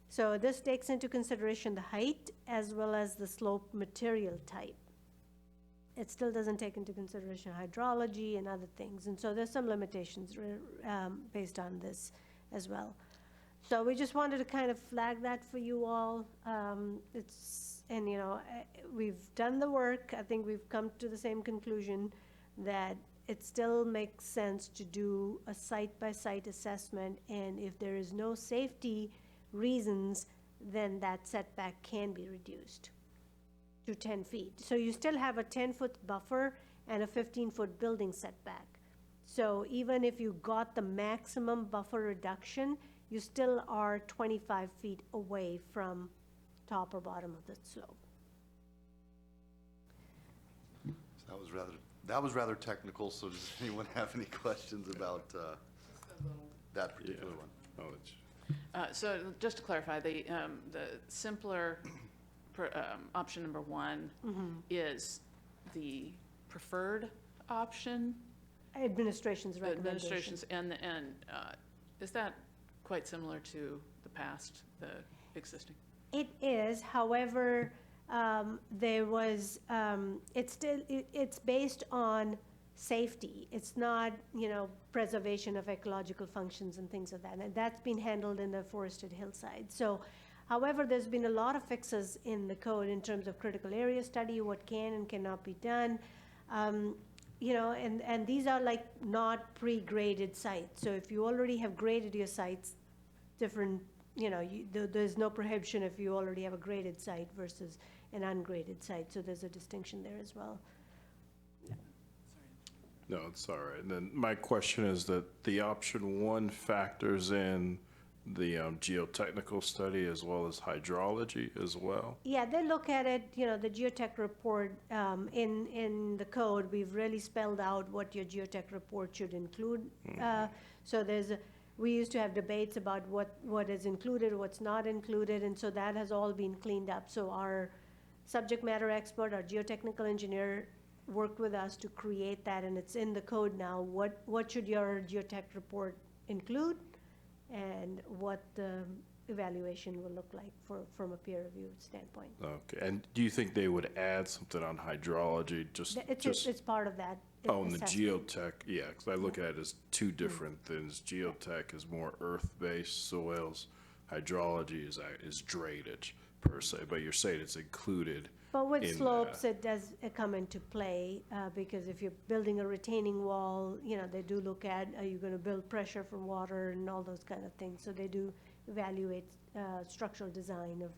so this takes into consideration the height as well as the slope material type. It still doesn't take into consideration hydrology and other things. And so there's some limitations based on this as well. So we just wanted to kind of flag that for you all. We've done the work. I think we've come to the same conclusion that it still makes sense to do a site-by-site assessment. And if there is no safety reasons, then that setback can be reduced to 10 feet. So you still have a 10-foot buffer and a 15-foot building setback. So even if you got the maximum buffer reduction, you still are 25 feet away from top or bottom of the slope. So that was rather technical, so does anyone have any questions about that particular one? So just to clarify, the simpler option number 1 is the preferred option? Administration's recommendation. Administration's, and is that quite similar to the past, the existing? It is, however, it's based on safety. It's not, preservation of ecological functions and things of that. And that's been handled in the forested hillside. So, however, there's been a lot of fixes in the code in terms of critical area study, what can and cannot be done. And these are like not pre-graded sites. So if you already have graded your sites, different, there's no prohibition if you already have a graded site versus an ungraded site. So there's a distinction there as well. No, it's all right. And then my question is that the option 1 factors in the geotechnical study as well as hydrology as well? Yeah, they look at it, the geotech report, in the code, we've really spelled out what your geotech report should include. So we used to have debates about what is included, what's not included, and so that has all been cleaned up. So our subject matter expert, our geotechnical engineer, worked with us to create that, and it's in the code now. What should your geotech report include, and what the evaluation will look like from a peer review standpoint. Okay, and do you think they would add something on hydrology, It's part of that. Oh, and the assessment. geotech, yeah, because I look at it as two different things. Geotech is more earth-based soils. Hydrology is drainage per se, but you're saying it's included But with in slopes, that. it does come into play, because if you're building a retaining wall, they do look at, are you gonna build pressure from water and all those kind of things. So they do evaluate structural design of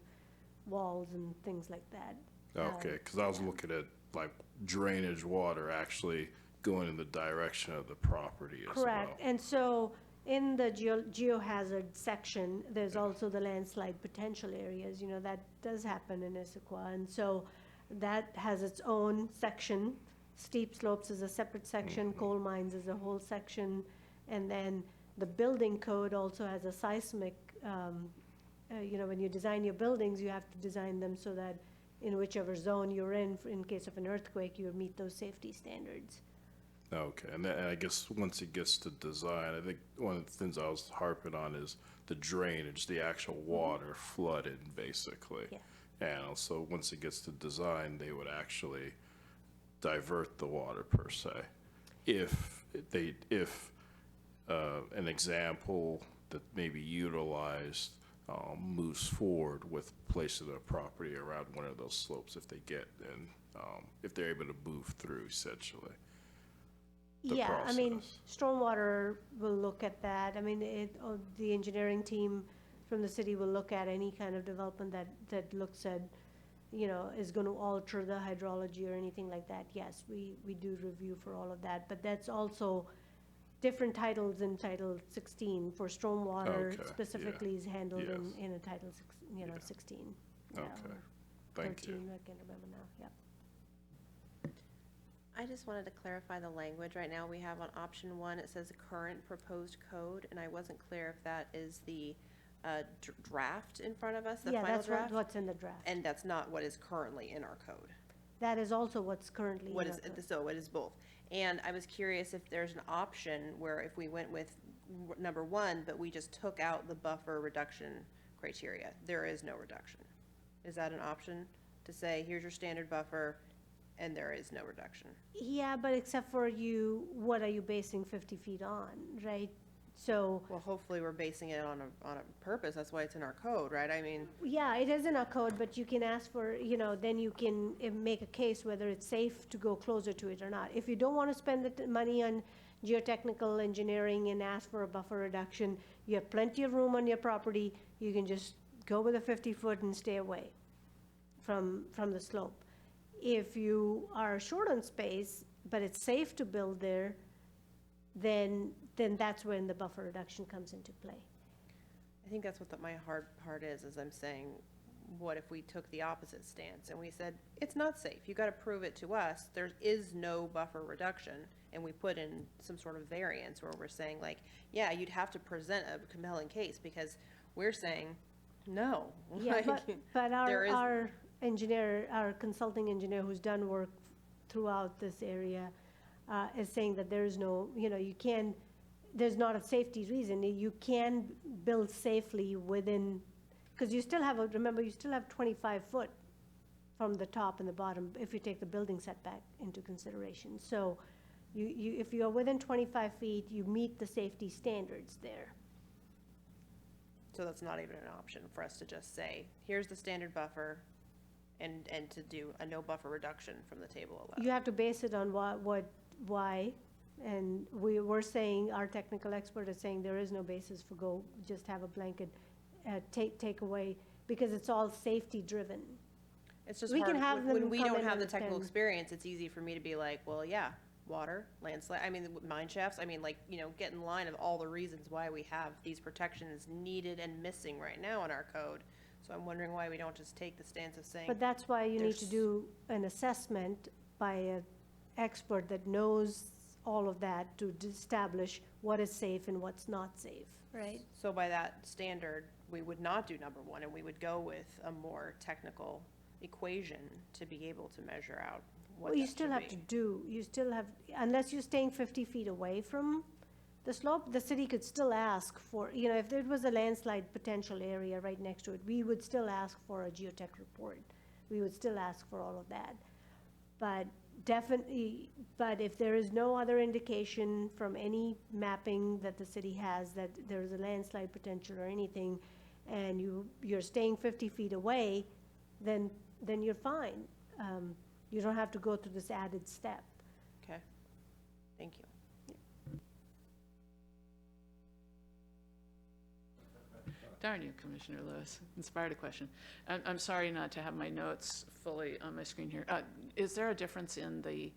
walls and things like that. Okay, because I was looking at like drainage water actually going in the direction of the property as well. Correct, and so in the geohazard section, there's also the landslide potential areas, that does happen in Issaquah. And so that has its own section. Steep slopes is a separate section, coal mines is a whole section. And then the building code also has a seismic, when you design your buildings, you have to design them so that in whichever zone you're in case of an earthquake, you meet those safety standards. Okay, and I guess once it gets to design, I think one of the things I was harping on is the drainage, the actual water flooded, basically. Yeah. And also, once it gets to design, they would actually divert the water per se. If an example that may be utilized moves forward with placing a property around one of those slopes, if they get in, if they're able to move through, essentially. The Yeah, I mean, process. stormwater will look at that. I mean, the engineering team from the city will look at any kind of development that looks at, is gonna alter the hydrology or anything like that. Yes, we do review for all of that, but that's also different titles in Title 16. For stormwater Okay, specifically is handled Yes. in a Title 16. Okay, or thank you. 13, I can't remember now, yep. I just wanted to clarify the language. Right now, we have on option 1, it says current proposed code, and I wasn't clear if that is the draft in front of us, the Yeah, final that's draft? what's in the draft. And that's not what is currently in our code? That is also what's currently in What our is, code. so it is both. And I was curious if there's an option where if we went with number 1, but we just took out the buffer reduction criteria, there is no reduction. Is that an option to say, here's your standard buffer, and there is no reduction? Yeah, but except for what are you basing 50 feet on, right? So, Well, hopefully we're basing it on a purpose, that's why it's in our code, right? I mean, yeah, it is in our code, but you can ask for, then you can make a case whether it's safe to go closer to it or not. If you don't want to spend the money on geotechnical engineering and ask for a buffer reduction, you have plenty of room on your property, you can just go with a 50-foot and stay away from the slope. If you are short on space, but it's safe to build there, then that's when the buffer reduction comes into play. I think that's what my hard part is I'm saying, what if we took the opposite stance and we said, it's not safe, you gotta prove it to us, there is no buffer reduction, and we put in some sort of variance where we're saying like, yeah, you'd have to present a compelling case, because we're saying, no. Yeah, Like, but there is- our engineer, our consulting engineer who's done work throughout this area, is saying that there is no, you can, there's not a safety reason. You can build safely within, because you still have, remember, you still have 25 foot from the top and the bottom, if you take the building setback into consideration. So if you're within 25 feet, you meet the safety standards there. So that's not even an option for us to just say, here's the standard buffer, and to do a no buffer reduction from the table allowed. You have to base it on why, and we're saying, our technical expert is saying there is no basis for just have a blanket take away, because it's all safety driven. It's just We can hard, have when them we come don't in have the and technical then- experience, it's easy for me to be like, well, yeah, water, landslide, I mean, mine shafts, I mean, like, get in line of all the reasons why we have these protections needed and missing right now in our code. So I'm wondering why we don't just take the stance of saying. But that's why you need to there's- do an assessment by an expert that knows all of that to establish what is safe and what's not safe, right? So by that standard, we would not do number one, and we would go with a more technical equation to be able to measure out what Well, you that still should have to be. you still have, unless you're staying 50 feet away from the slope, the city could still ask for, if there was a landslide potential area right next to it, we would still ask for a geotech report. We would still ask for all of that. But definitely, but if there is no other indication from any mapping that the city has that there is a landslide potential or anything, and you're staying 50 feet away, then you're fine. You don't have to go through this added step. Okay, thank you. Darn you, Commissioner Lewis, inspired a question. I'm sorry not to have my notes fully on my screen here. Is there a difference in the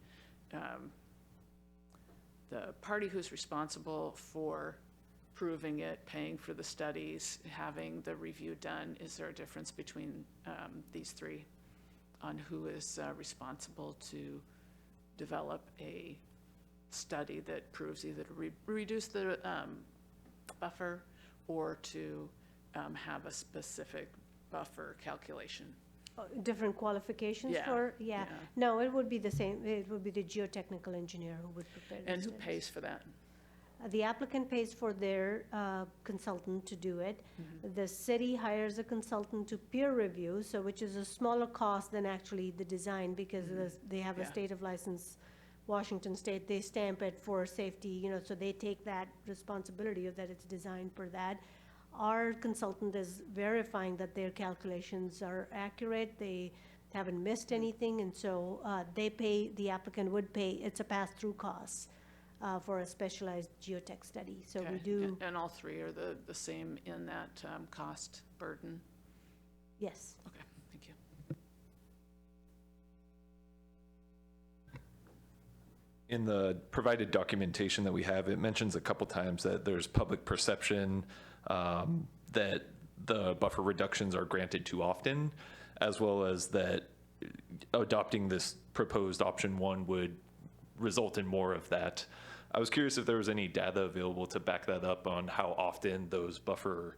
party who's responsible for proving it, paying for the studies, having the review done? Is there a difference between these three on who is responsible to develop a study that proves either to reduce the buffer or to have a specific buffer calculation? Different qualifications Yeah, for, yeah. No, it would be the same, it would be the geotechnical engineer who would prepare the And who studies. pays for that? The applicant pays for their consultant to do it. The city hires a consultant to peer review, so which is a smaller cost than actually the design, because they have a Yeah. state of license, Washington State, they stamp it for safety, so they take that responsibility of that it's designed for that. Our consultant is verifying that their calculations are accurate, they haven't missed anything, and so the applicant would pay, it's a pass-through cost for a specialized geotech study. So we Okay. do, And all three are the same in that cost burden? yes. Okay, thank you. In the provided documentation that we have, it mentions a couple times that there's public perception that the buffer reductions are granted too often, as well as that adopting this proposed option one would result in more of that. I was curious if there was any data available to back that up on how often those buffer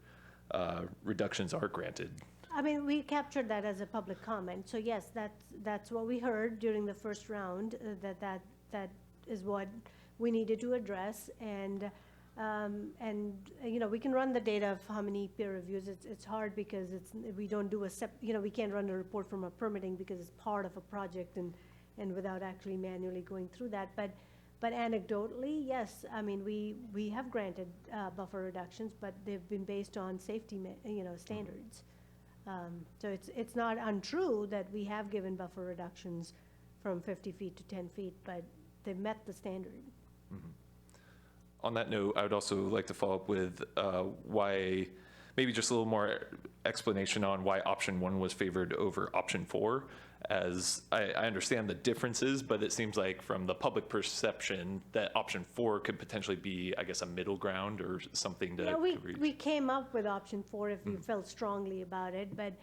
reductions are granted. I mean, we captured that as a public comment, so yes, that's what we heard during the first round, that is what we needed to address, and we can run the data of how many peer reviews. It's hard because we don't do we can't run a report from a permitting because it's part of a project and without actually manually going through that. But anecdotally, yes, I mean, we have granted buffer reductions, but they've been based on safety, standards. So it's not untrue that we have given buffer reductions from 50 feet to 10 feet, but they've met the standard. On that note, I would also like to follow up with why, maybe just a little more explanation on why option one was favored over option four. As I understand the differences, but it seems like from the public perception that option four could potentially be, I guess, a middle ground or something to Yeah, reach. we came up with option four if we felt strongly about it, but,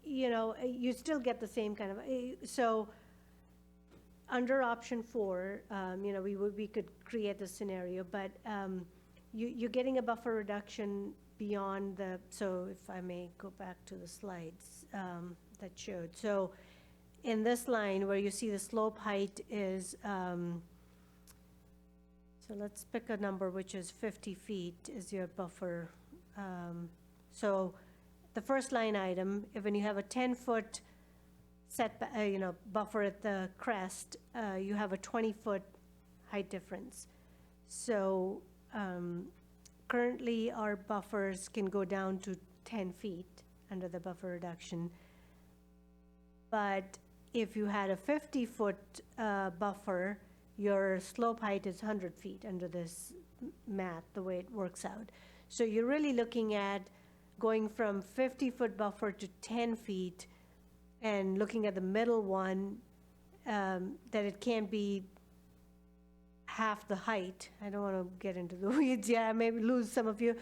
you still get the same kind of, so under option four, we could create the scenario, but you're getting a buffer reduction beyond so if I may go back to the slides that showed. So in this line where you see the slope height is, so let's pick a number which is 50 feet is your buffer. So the first line item, when you have a 10-foot setback, buffer at the crest, you have a 20-foot height difference. So currently, our buffers can go down to 10 feet under the buffer reduction. But if you had a 50-foot buffer, your slope height is 100 feet under this math, the way it works out. So you're really looking at going from 50-foot buffer to 10 feet and looking at the middle one, that it can't be half the height. I don't want to get into the weeds, yeah, maybe lose some of you.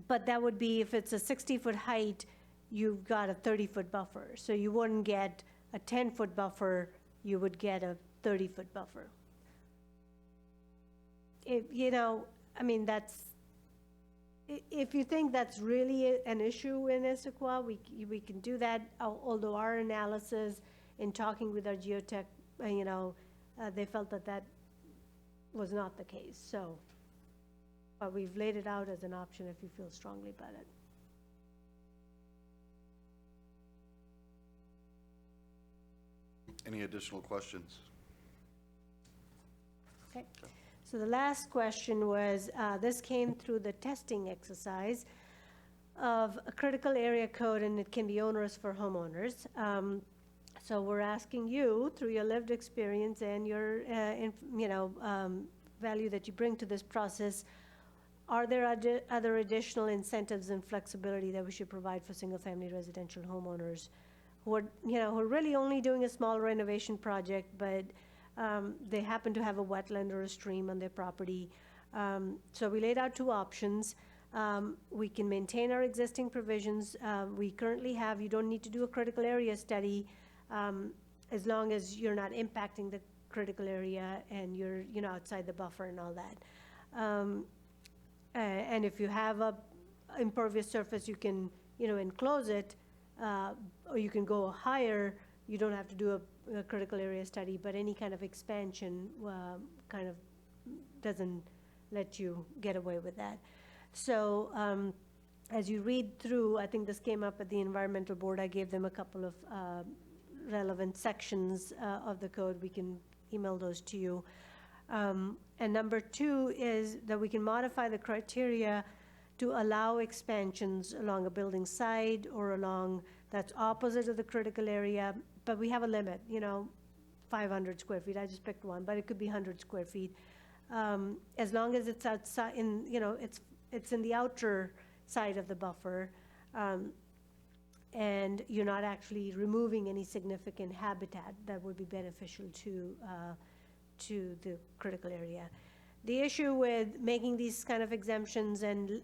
But that would be, if it's a 60-foot height, you've got a 30-foot buffer. So you wouldn't get a 10-foot buffer, you would get a 30-foot buffer. If, you know, I mean, if you think that's really an issue in Issaquah, we can do that, although our analysis in talking with our geotech, you know, they felt that that was not the case, so. But we've laid it out as an option if you feel strongly about it. Any additional questions? Okay. So the last question was, this came through the testing exercise of a critical area code, and it can be onerous for homeowners. So we're asking you, through your lived experience and your, value that you bring to this process, are there other additional incentives and flexibility that we should provide for single-family residential homeowners who are, who are really only doing a small renovation project, but they happen to have a wetland or a stream on their property? So we laid out two options. We can maintain our existing provisions. We currently have, you don't need to do a critical area study as long as you're not impacting the critical area and you're, outside the buffer and all that. And if you have a impervious surface, you can, enclose it, or you can go higher. You don't have to do a critical area study, but any kind of expansion kind of doesn't let you get away with that. So as you read through, I think this came up at the environmental board. I gave them a couple of relevant sections of the code. We can email those to you. And number two is that we can modify the criteria to allow expansions along a building side or along that's opposite of the critical area, but we have a limit, 500 square feet. I just picked one, but it could be 100 square feet. As long as it's outside, it's in the outer side of the buffer, and you're not actually removing any significant habitat that would be beneficial to the critical area. The issue with making these kind of exemptions and,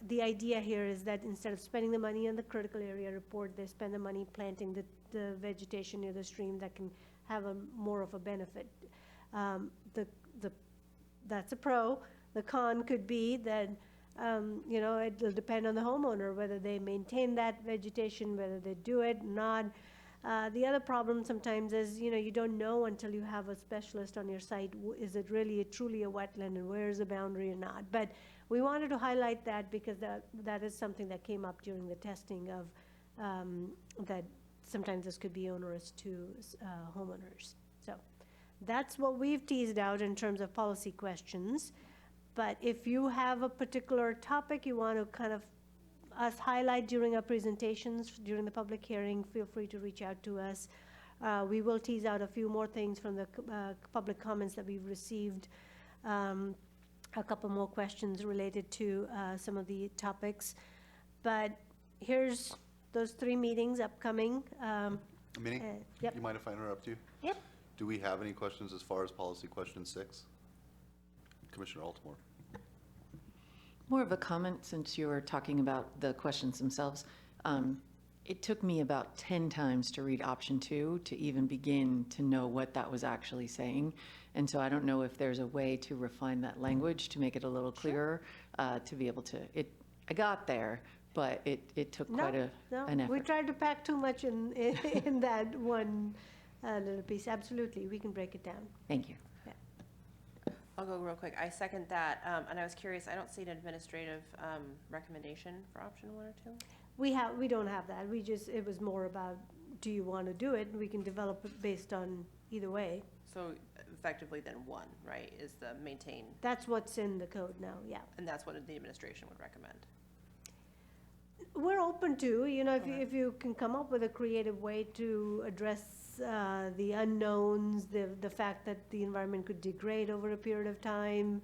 the idea here is that instead of spending the money on the critical area report, they spend the money planting the vegetation near the stream that can have more of a benefit. That's a pro. The con could be that, it'll depend on the homeowner, whether they maintain that vegetation, whether they do it or not. The other problem sometimes is, you don't know until you have a specialist on your site, is it really truly a wetland and where is the boundary or not? But we wanted to highlight that because that is something that came up during the testing of, that sometimes this could be onerous to homeowners. So that's what we've teased out in terms of policy questions. But if you have a particular topic you want to kind of us highlight during our presentations, during the public hearing, feel free to reach out to us. We will tease out a few more things from the public comments that we've received, a couple more questions related to some of the topics. But here's those 3 meetings upcoming. Minnie, yep. you mind if I interrupt you? Yep. Do we have any questions as far as policy question 6? Commissioner Altamore. More of a comment, since you were talking about the questions themselves. It took me about 10 times to read option 2 to even begin to know what that was actually saying. And so I don't know if there's a way to refine that language to make it a little clearer, to be able to, I got there, but it took quite an effort. We tried to pack too much in that one little piece. Absolutely, we can break it down. Thank you. I'll go real quick. I second that, and I was curious, I don't see an administrative recommendation for option 1 or 2. We don't have that. It was more about, do you want to do it? We can develop it based on either way. So effectively then 1, right, is the maintain, That's what's in the code now, yeah. and that's what the administration would recommend. We're open to, if you can come up with a creative way to address the unknowns, the fact that the environment could degrade over a period of time,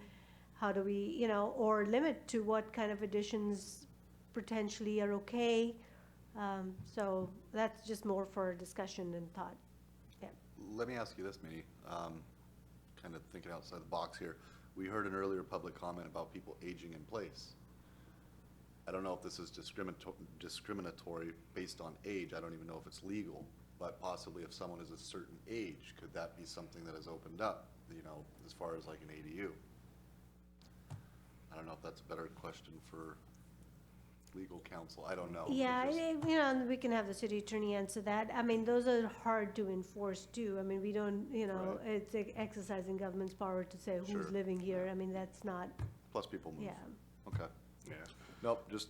how do we, or limit to what kind of additions potentially are okay. So that's just more for discussion and thought. Yeah. Let me ask you this, Minnie. kind of thinking outside the box here. We heard an earlier public comment about people aging in place. I don't know if this is discriminatory based on age. I don't even know if it's legal, but possibly if someone is a certain age, could that be something that is opened up, you know, as far as like an ADU? I don't know if that's a better question for legal counsel. I don't know. Yeah, It's just- you know, and we can have the city attorney answer that. I mean, those are hard to enforce too. I mean, we don't, you know, Right. it's like exercising government's power to say Sure. who's living here. I mean, that's not, Plus people move. yeah. Okay. Yeah, Nope, just,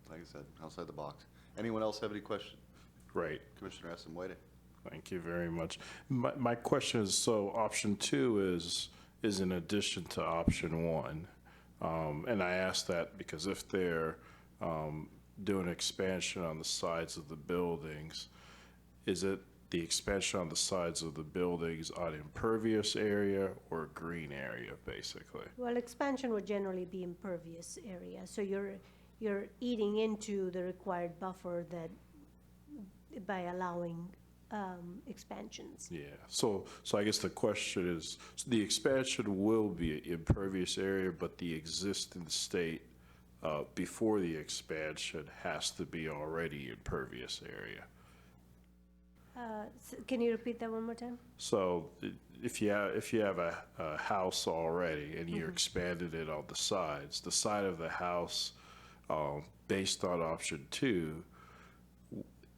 like I said, outside the box. Anyone else have any questions? right. Commissioner Essom-Whiting. Thank you very much. My question is, so option 2 is in addition to option 1. And I ask that because if they're doing expansion on the sides of the buildings, is it the expansion on the sides of the buildings on impervious area or green area, basically? Well, expansion would generally be impervious area, so you're eating into the required buffer that, by allowing expansions. Yeah, so I guess the question is, so the expansion will be impervious area, but the existing state before the expansion has to be already impervious area. Can you repeat that one more time? So if you have a house already and you expanded it on the side of the house, based on option 2,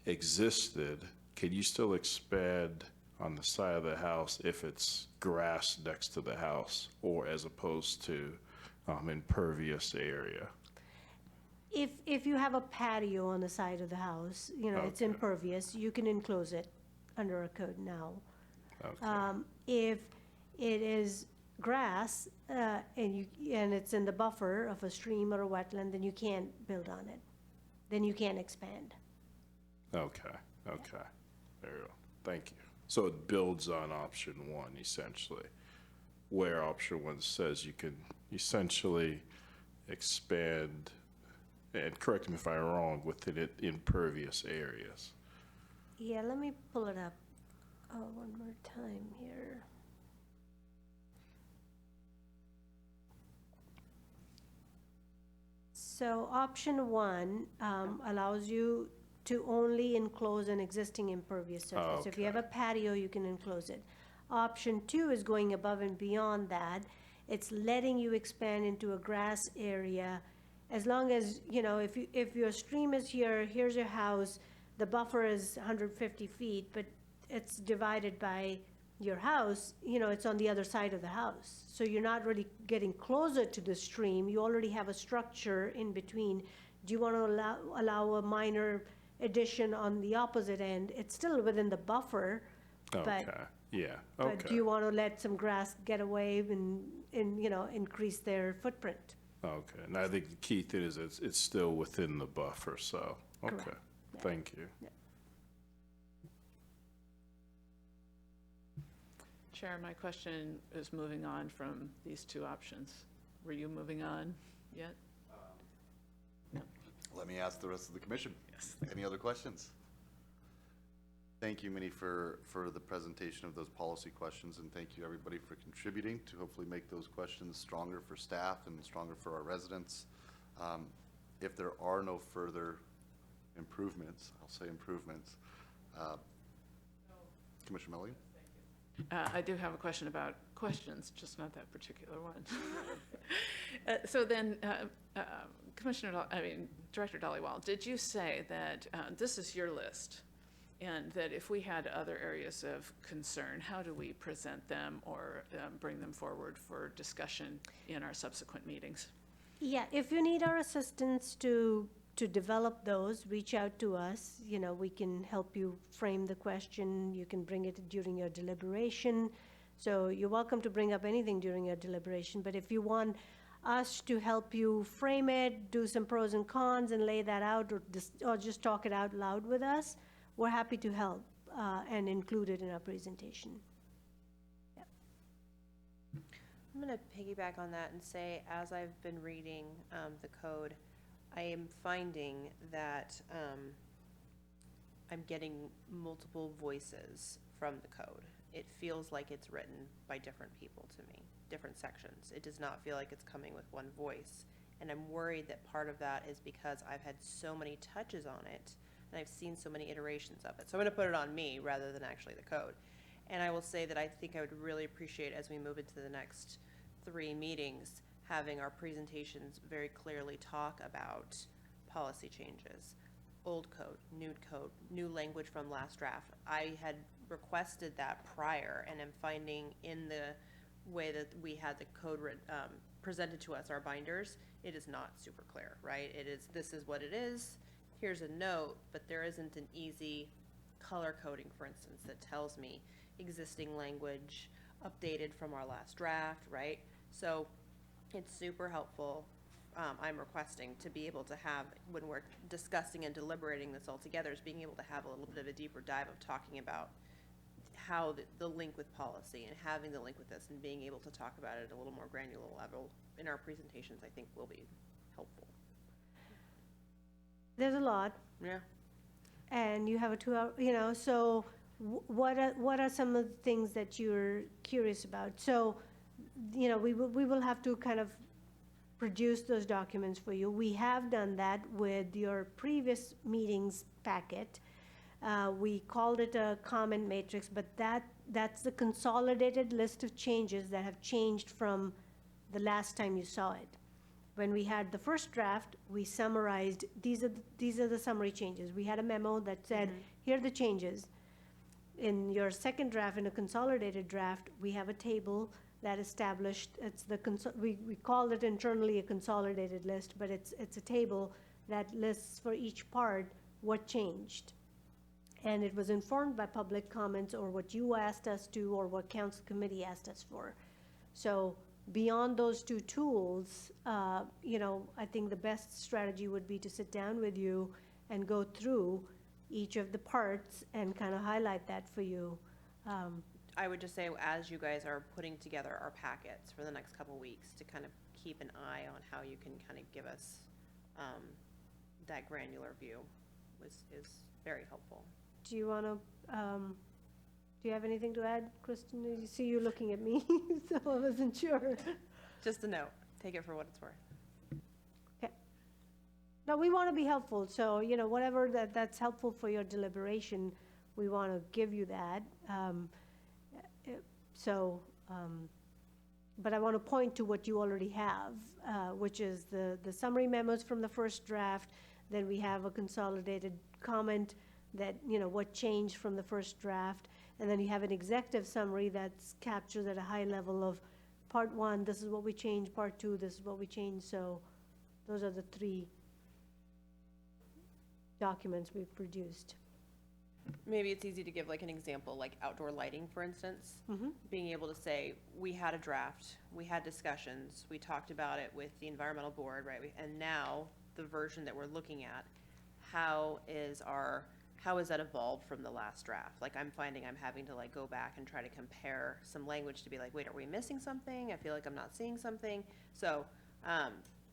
existed, can you still expand on the side of the house if it's grass next to the house, or as opposed to impervious area? If you have a patio on the side of the house, you know, it's Okay. impervious, you can enclose it under a code now. Okay. If it is grass, and it's in the buffer of a stream or a wetland, then you can't build on it. Then you can't expand. Okay, there you go, thank you. So it builds on option 1 essentially, where option 1 says you can essentially expand, and correct me if I'm wrong, within it impervious areas. Yeah, let me pull it up, one more time here. So option 1, allows you to only enclose an existing impervious surface. If you have a patio, you can enclose it. Option 2 is going above and beyond that. It's letting you expand into a grass area, as long as, you know, if your stream is here, here's your house, the buffer is 150 feet, but it's divided by your house, you know, it's on the other side of the house. So you're not really getting closer to the stream, you already have a structure in between. Do you want to allow a minor addition on the opposite end? It's still within the buffer, Okay, but, yeah, but do okay, you want to let some grass get away and, you know, increase their footprint? okay. And I think the key thing is it's still within the buffer, so, okay, Correct. thank you. Chair, my question is moving on from these two options. Were you moving on yet? Let me ask the rest of the commission. Yes. Any other questions? Thank you, Minnie, for the presentation of those policy questions, and thank you, everybody, for contributing to hopefully make those questions stronger for staff and stronger for our residents. If there are no further improvements, I'll say improvements, Commissioner Milligan? I do have a question about questions, just not that particular one. So then, Director Dhaliwal, did you say that this is your list, and that if we had other areas of concern, how do we present them or bring them forward for discussion in our subsequent meetings? Yeah, if you need our assistance to develop those, reach out to us. You know, we can help you frame the question. You can bring it during your deliberation. So you're welcome to bring up anything during your deliberation. But if you want us to help you frame it, do some pros and cons and lay that out, or just talk it out loud with us, we're happy to help and include it in our presentation. I'm going to piggyback on that and say, as I've been reading the code, I am finding that I'm getting multiple voices from the code. It feels like it's written by different people to me, different sections. It does not feel like it's coming with one voice. And I'm worried that part of that is because I've had so many touches on it and I've seen so many iterations of it. So I'm gonna put it on me rather than actually the code. And I will say that I think I would really appreciate, as we move into the next 3 meetings, having our presentations very clearly talk about policy changes, old code, new language from last draft. I had requested that prior, and I'm finding in the way that we had the code presented to us, our binders, it is not super clear, right? It is, this is what it is, here's a note, but there isn't an easy color coding, for instance, that tells me existing language updated from our last draft, right? So it's super helpful. I'm requesting to be able to have, when we're discussing and deliberating this all together, is being able to have a little bit of a deeper dive of talking about how the link with policy and having the link with this and being able to talk about it at a little more granular level in our presentations, I think will be helpful. There's a lot, Yeah. and you have a 2-hour, so what are some of the things that you're curious about? So, we will have to kind of produce those documents for you. We have done that with your previous meetings packet. We called it a comment matrix, but that's the consolidated list of changes that have changed from the last time you saw it. When we had the first draft, we summarized, these are the summary changes. We had a memo that said, here are the changes. In your second draft, in a consolidated draft, we have a table that established, it's we called it internally a consolidated list, but it's a table that lists for each part what changed. And it was informed by public comments or what you asked us to or what council committee asked us for. So beyond those 2 tools, I think the best strategy would be to sit down with you and go through each of the parts and kind of highlight that for you. I would just say, as you guys are putting together our packets for the next couple weeks, to kind of keep an eye on how you can kind of give us that granular view is very helpful. Do you want to, do you have anything to add, Kristen? I see you looking at me, so I wasn't sure. Just a note. Take it for what it's worth. Okay. No, we want to be helpful, so, whatever that's helpful for your deliberation, we want to give you that. But I want to point to what you already have, which is the summary memos from the first draft. Then we have a consolidated comment that, what changed from the first draft. And then you have an executive summary that's captured at a high level of part 1, this is what we changed, part 2, this is what we changed. So those are the 3 documents we've produced. Maybe it's easy to give like an example, like outdoor lighting, for instance. Being able to say, we had a draft, we had discussions, we talked about it with the environmental board, right? And now the version that we're looking at, how is that evolved from the last draft? Like, I'm finding I'm having to like go back and try to compare some language to be like, wait, are we missing something? I feel like I'm not seeing something. So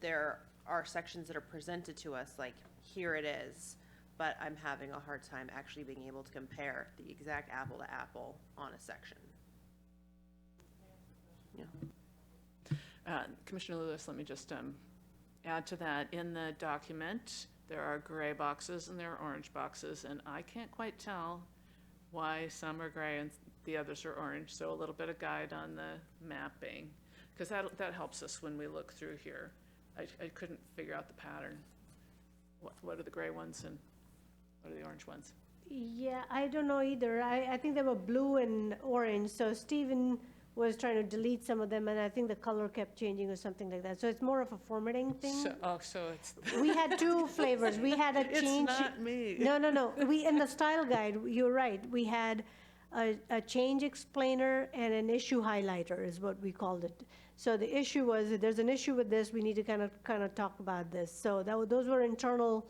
there are sections that are presented to us like, here it is. But I'm having a hard time actually being able to compare the exact apple to apple on a section. Yeah. Commissioner Lewis, let me just add to that. In the document, there are gray boxes and there are orange boxes, and I can't quite tell why some are gray and the others are orange. So a little bit of guide on the mapping, because that helps us when we look through here. I couldn't figure out the pattern. What are the gray ones and what are the orange ones? Yeah, I don't know either. I think they were blue and orange, so Stephen was trying to delete some of them, and I think the color kept changing or something like that. So it's more of a formatting thing. So it's... We had 2 flavors. We had a change. It's not me. No. In the style guide, you're right. We had a change explainer and an issue highlighter is what we called it. So the issue was, if there's an issue with this, we need to kind of talk about this. So those were internal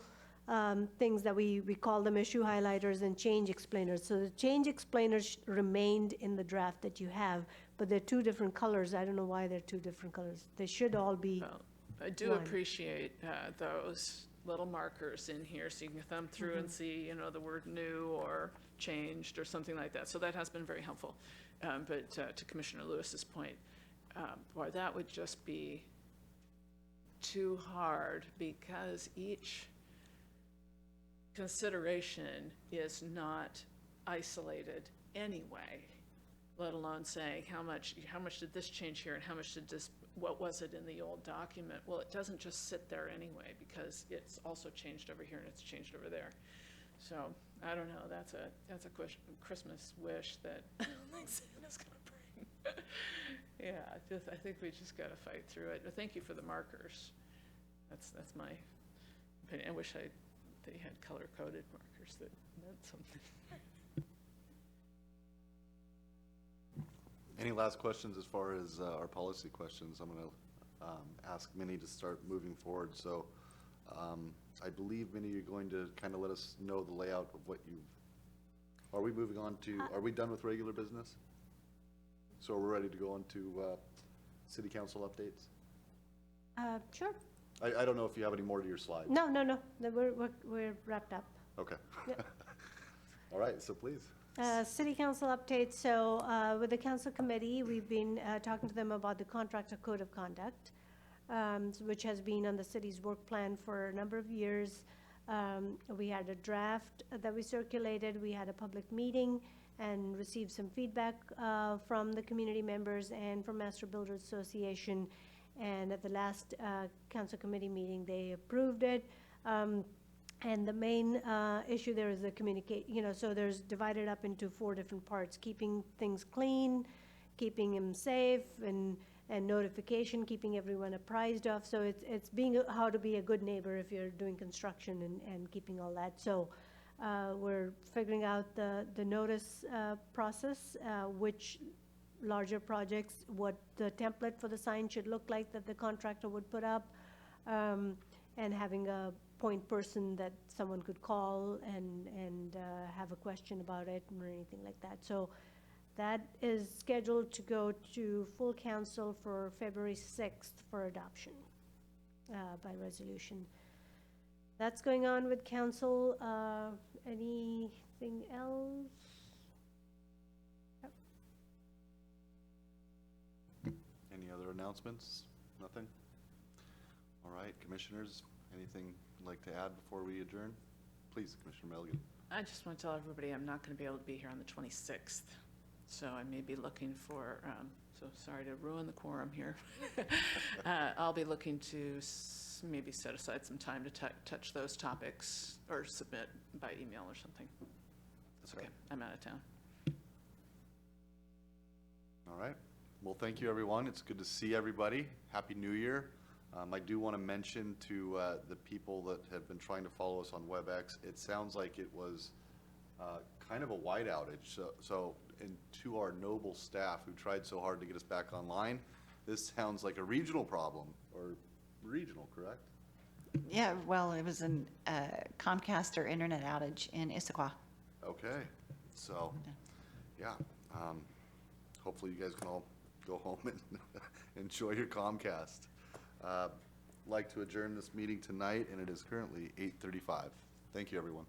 things that we call them issue highlighters and change explainers. So the change explainers remained in the draft that you have, but they're 2 different colors. I don't know why they're 2 different colors. They should all be Well, I do one. appreciate those. little markers in here, so you can thumb through and see, you know, the word new or changed or something like that. So that has been very helpful. But to Commissioner Lewis's point, boy, that would just be too hard, because each consideration is not isolated anyway, let alone saying how much did this change here and how much did this, what was it in the old document? Well, it doesn't just sit there anyway, because it's also changed over here and it's changed over there. So I don't know, that's a Christmas wish that Santa's gonna bring. Yeah, I think we just gotta fight through it. But thank you for the markers. That's my opinion. I wish they had color-coded markers that meant something. Any last questions as far as our policy questions? I'm going to ask Minnie to start moving forward. So I believe, Minnie, you're going to kind of let us know the layout of what you've, are we moving on to, are we done with regular business? So we're ready to go on to city council updates? Sure. I don't know if you have any more to your slides. No, we're wrapped up. Okay. Yep. All right, so please. City council updates. So with the council committee, we've been talking to them about the contractor code of conduct, which has been on the city's work plan for a number of years. We had a draft that we circulated. We had a public meeting and received some feedback from the community members and from Master Builders Association. And at the last council committee meeting, they approved it. And the main issue there is the so there's divided up into 4 different parts: keeping things clean, keeping them safe, and notification, keeping everyone apprised of. So it's being how to be a good neighbor if you're doing construction and keeping all that. So we're figuring out the notice process, which larger projects, what the template for the sign should look like that the contractor would put up, and having a point person that someone could call and have a question about it or anything like that. So that is scheduled to go to full council for February 6th for adoption by resolution. That's going on with council. Anything else? Yep. Any other announcements? Nothing? All right, commissioners, anything you'd like to add before we adjourn? Please, Commissioner Milligan. I just want to tell everybody I'm not going to be able to be here on the 26th. So I may be looking for, so sorry to ruin the quorum here. I'll be looking to maybe set aside some time to touch those topics or submit by email or something. That's okay. I'm out of town. All right. Well, thank you, everyone. It's good to see everybody. Happy New Year. I do want to mention to the people that have been trying to follow us on WebEx, it sounds like it was kind of a wide outage. And to our noble staff who tried so hard to get us back online, this sounds like a regional problem, or regional, correct? Yeah, well, it was an Comcast or internet outage in Issaquah. Okay. So, yeah. Hopefully you guys can all go home and enjoy your Comcast. Like to adjourn this meeting tonight, and it is currently 8:35. Thank you, everyone.